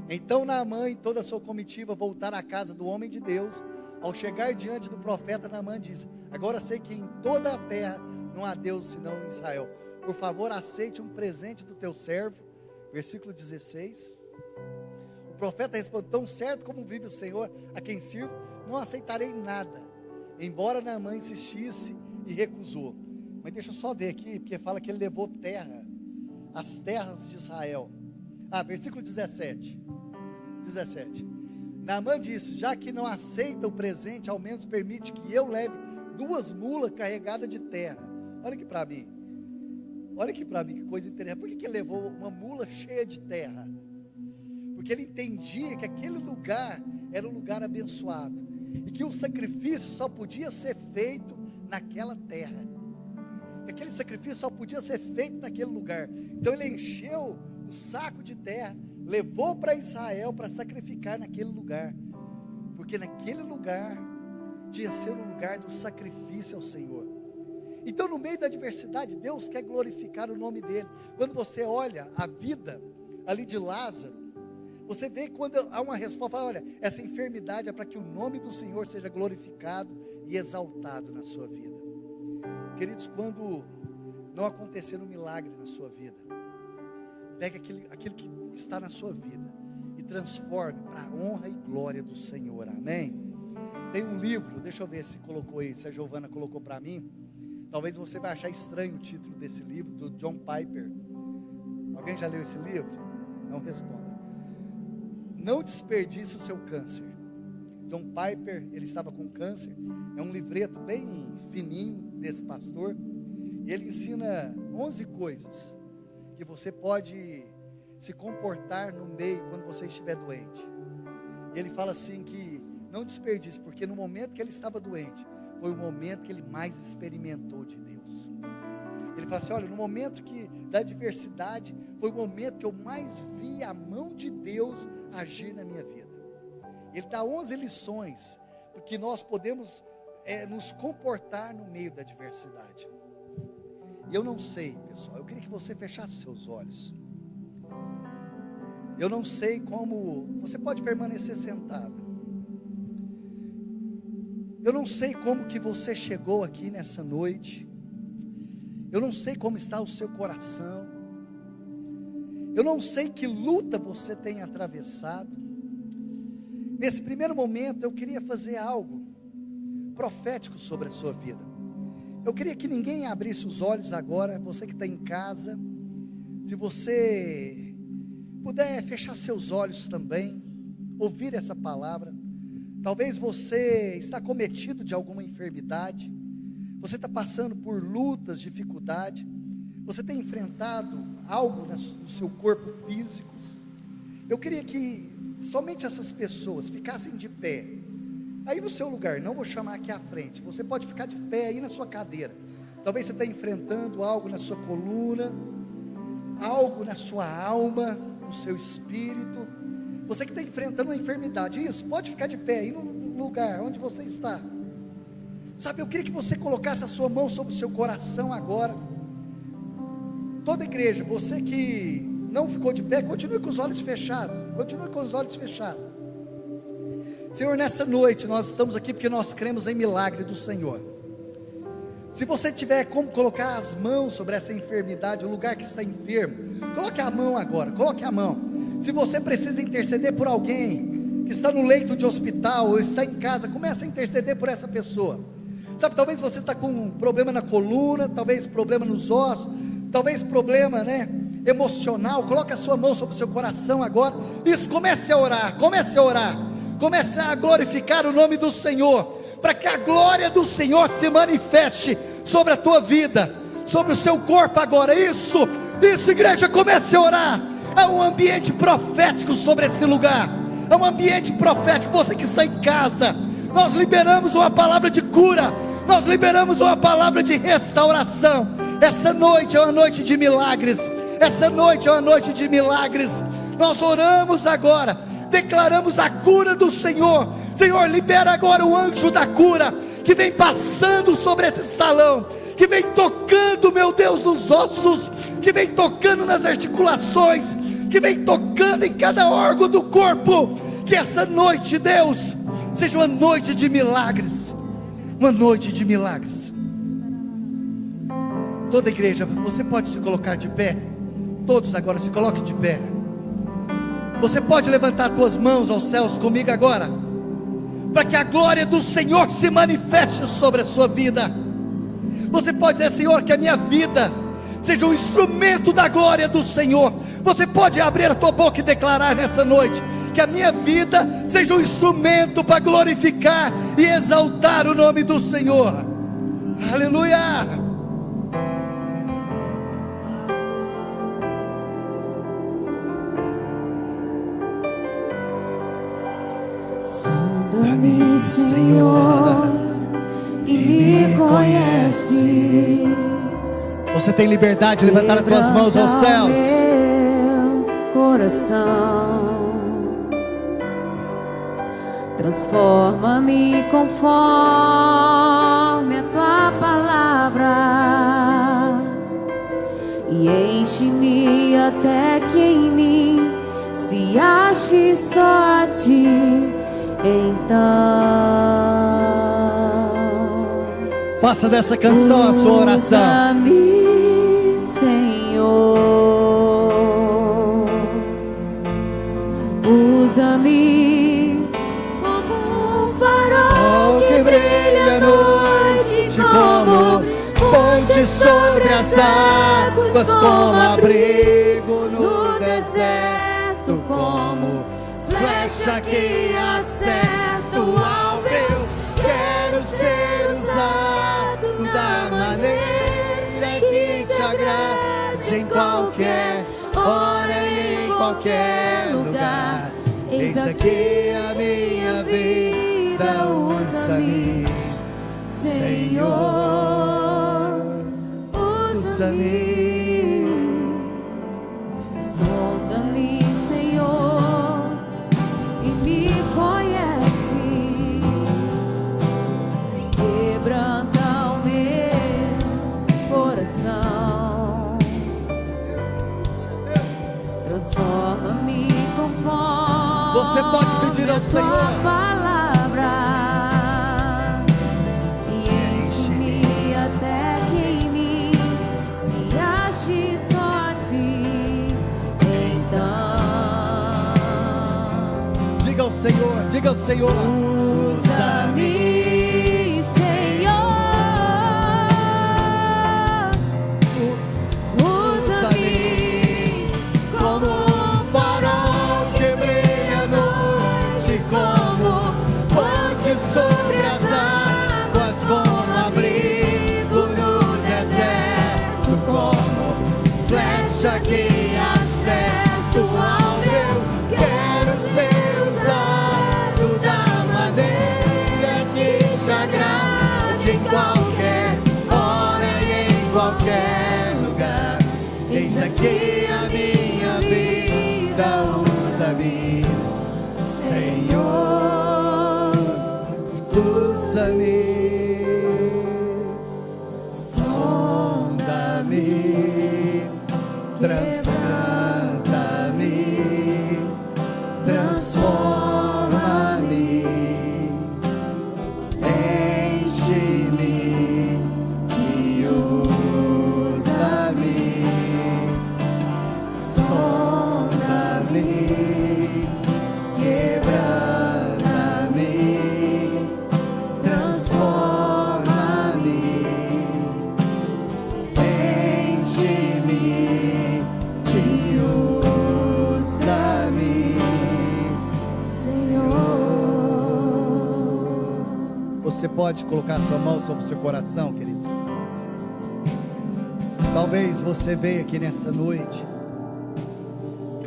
Então Naamã e toda a sua comitiva voltaram à casa do homem de Deus. Ao chegar diante do profeta, Naamã disse: agora sei que em toda a terra não há Deus senão em Israel. Por favor, aceite um presente do teu servo. Versículo 16. O profeta respondeu: tão certo como vive o Senhor a quem sirvo, não aceitarei nada. Embora Naamã insistisse e recusou. Mas deixa eu só ver aqui, porque fala que ele levou terra, as terras de Israel. Versículo 17. Naamã disse: já que não aceita o presente, ao menos permite que eu leve 2 mulas carregadas de terra. Olha aqui para mim, que coisa interessante. Por que ele levou uma mula cheia de terra? Porque ele entendia que aquele lugar era um lugar abençoado, e que o sacrifício só podia ser feito naquela terra. Aquele sacrifício só podia ser feito naquele lugar. Então ele encheu o saco de terra, levou para Israel para sacrificar naquele lugar, porque naquele lugar tinha que ser o lugar do sacrifício ao Senhor. Então no meio da adversidade, Deus quer glorificar o nome dele. Quando você olha a vida ali de Lázaro, você vê quando há uma resposta, fala: olha, essa enfermidade é para que o nome do Senhor seja glorificado e exaltado na sua vida. Queridos, quando não acontecer um milagre na sua vida, pegue aquilo que está na sua vida e transforme para a honra e glória do Senhor. Amém? Tem um livro, deixa eu ver se colocou aí, se a Giovana colocou para mim. Talvez você vai achar estranho o título desse livro, do John Piper. Alguém já leu esse livro? Não responda. Não desperdice o seu câncer. John Piper, ele estava com câncer. É um livreto bem fininho desse pastor. E ele ensina 11 coisas que você pode se comportar no meio quando você estiver doente. E ele fala assim que não desperdice, porque no momento que ele estava doente, foi o momento que ele mais experimentou de Deus. Ele fala assim: olha, no momento da adversidade, foi o momento que eu mais vi a mão de Deus agir na minha vida. Ele dá 11 lições, porque nós podemos nos comportar no meio da adversidade. E eu não sei, pessoal, eu queria que você fechasse seus olhos. Eu não sei como, você pode permanecer sentado. Eu não sei como que você chegou aqui nessa noite. Eu não sei como está o seu coração. Eu não sei que luta você tem atravessado. Nesse primeiro momento eu queria fazer algo profético sobre a sua vida. Eu queria que ninguém abrisse os olhos agora, você que está em casa, se você puder fechar seus olhos também, ouvir essa palavra. Talvez você está cometido de alguma enfermidade, você está passando por lutas, dificuldade, você tem enfrentado algo no seu corpo físico. Eu queria que somente essas pessoas ficassem de pé, aí no seu lugar, não vou chamar aqui à frente, você pode ficar de pé aí na sua cadeira. Talvez você está enfrentando algo na sua coluna, algo na sua alma, no seu espírito. Você que está enfrentando uma enfermidade, isso, pode ficar de pé aí no lugar onde você está. Sabe, eu queria que você colocasse a sua mão sobre o seu coração agora. Toda a igreja, você que não ficou de pé, continue com os olhos fechados. Continue com os olhos fechados. Senhor, nessa noite nós estamos aqui porque nós cremos em milagre do Senhor. Se você tiver como colocar as mãos sobre essa enfermidade, o lugar que está enfermo, coloque a mão agora, coloque a mão. Se você precisa interceder por alguém que está no leito de hospital ou está em casa, comece a interceder por essa pessoa. Sabe, talvez você está com um problema na coluna, talvez problema nos ossos, talvez problema, emocional. Coloque a sua mão sobre o seu coração agora. Isso, comece a orar, comece a orar, comece a glorificar o nome do Senhor, para que a glória do Senhor se manifeste sobre a tua vida, sobre o seu corpo agora. Isso, igreja, comece a orar. É um ambiente profético sobre esse lugar, é um ambiente profético. Você que está em casa, nós liberamos uma palavra de cura, nós liberamos uma palavra de restauração. Essa noite é uma noite de milagres, essa noite é uma noite de milagres. Nós oramos agora, declaramos a cura do Senhor. Senhor, libera agora o anjo da cura, que vem passando sobre esse salão, que vem tocando, meu Deus, nos ossos, que vem tocando nas articulações, que vem tocando em cada órgão do corpo. Que essa noite, Deus, seja uma noite de milagres, uma noite de milagres. Toda a igreja, você pode se colocar de pé. Todos agora se coloquem de pé. Você pode levantar as tuas mãos aos céus comigo agora, para que a glória do Senhor se manifeste sobre a sua vida. Você pode dizer: Senhor, que a minha vida seja um instrumento da glória do Senhor. Você pode abrir a tua boca e declarar nessa noite: que a minha vida seja um instrumento para glorificar e exaltar o nome do Senhor. Aleluia. Sonda-me, Senhor, e me conheces. Você tem liberdade de levantar as tuas mãos aos céus. Meu coração, transforma-me conforme a tua palavra, e enche-me até que em mim se ache só a ti. Então, faça dessa canção a sua oração. Usa-me, Senhor, usa-me como um farol que brilha à noite, como ponte sobre as águas, como abrigo no deserto, como flecha que acerta o alvo. Eu quero ser usado da maneira que te agrade, em qualquer hora e em qualquer lugar. Eis aqui a minha vida, usa-me, Senhor, usa-me. Sonda-me, Senhor, e me conhece. coração. Transforma-me conforme Você pode pedir ao a tua Senhor. palavra e enche-me até que em mim se ache só a ti. Então Diga ao Senhor, diga ao Senhor. usa-me, Senhor. Usa-me Como um farol que brilha à noite, como ponte sobre as águas, como abrigo no deserto, como flecha que acerta o alvo. Eu quero ser usado da maneira que te agrade, em qualquer hora e em qualquer lugar. Eis aqui a minha vida, usa-me, Senhor, usa-me, sonda-me, transplanta-me, transforma-me, enche-me e usa-me, sonda-me, quebranta-me, transforma-me, enche-me e usa-me, Senhor. Você pode colocar sua mão sobre o seu coração, queridos. Talvez você veio aqui nessa noite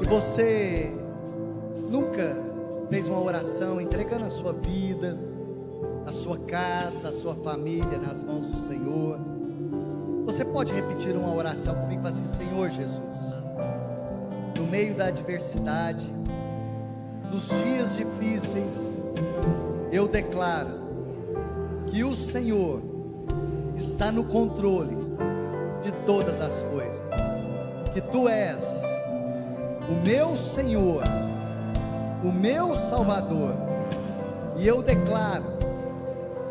e você nunca fez uma oração entregando a sua vida, a sua casa, a sua família nas mãos do Senhor. Você pode repetir uma oração comigo e falar assim: Senhor Jesus, no meio da adversidade, dos dias difíceis, eu declaro que o Senhor está no controle de todas as coisas, que Tu és o meu Senhor, o meu Salvador, e eu declaro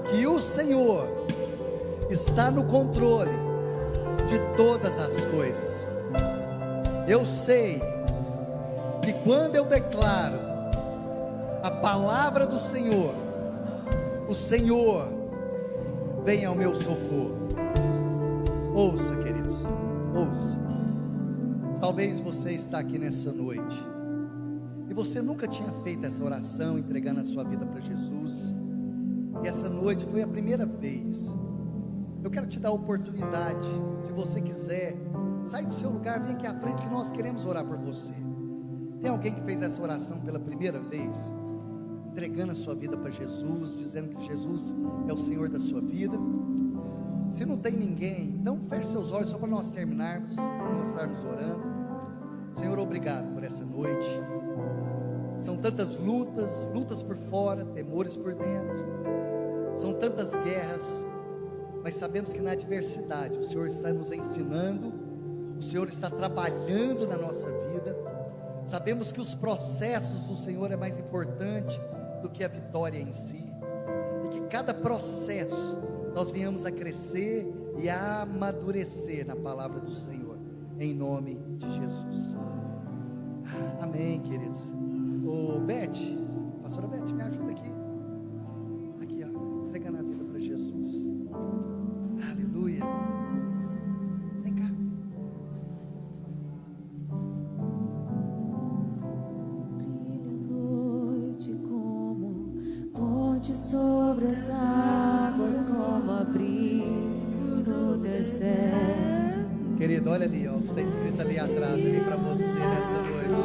que o Senhor está no controle de todas as coisas. Eu sei que quando eu declaro a palavra do Senhor, o Senhor vem ao meu socorro. Ouça, queridos, ouça. Talvez você está aqui nessa noite e você nunca tinha feito essa oração, entregando a sua vida para Jesus, e essa noite foi a primeira vez. Eu quero te dar a oportunidade, se você quiser, sai do seu lugar, vem aqui à frente que nós queremos orar por você. Tem alguém que fez essa oração pela primeira vez, entregando a sua vida para Jesus, dizendo que Jesus é o Senhor da sua vida? Se não tem ninguém, então feche seus olhos só para nós terminarmos, para nós estarmos orando. Senhor, obrigado por essa noite. São tantas lutas, lutas por fora, temores por dentro, são tantas guerras, mas sabemos que na adversidade o Senhor está nos ensinando, o Senhor está trabalhando na nossa vida. Sabemos que os processos do Senhor é mais importante do que a vitória em si, e que cada processo nós venhamos a crescer e a amadurecer na palavra do Senhor, em nome de Jesus. Amém, queridos. Ô Beth, pastora Beth, me ajuda aqui. Aqui, ó, entregando a vida para Jesus. Aleluia. Vem cá. Sobre as águas, como abrigo no deserto. Querido, olha ali, ó, está escrito ali atrás, ali para você nessa noite. O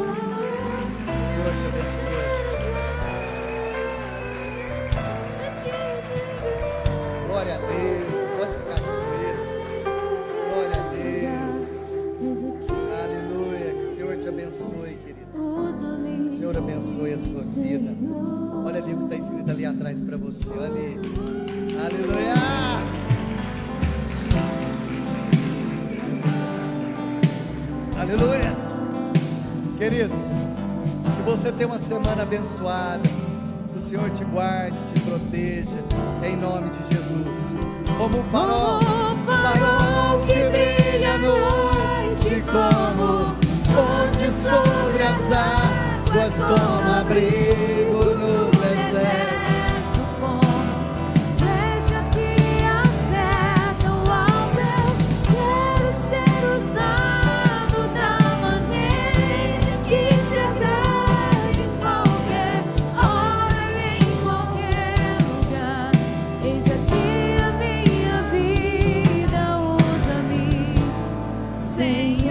Senhor te abençoe. Glória a Deus, pode ficar tranquilo. Glória a Deus. Aleluia, que o Senhor te abençoe, querido. Que o Senhor abençoe a sua vida. Olha ali o que está escrito ali atrás para você, olha ali. Aleluia. Aleluia. Queridos, que você tenha uma semana abençoada. Que o Senhor te guarde, te proteja, em nome de Jesus. Como um farol, farol que brilha à noite, como ponte sobre as águas, como abrigo no deserto. Senhor.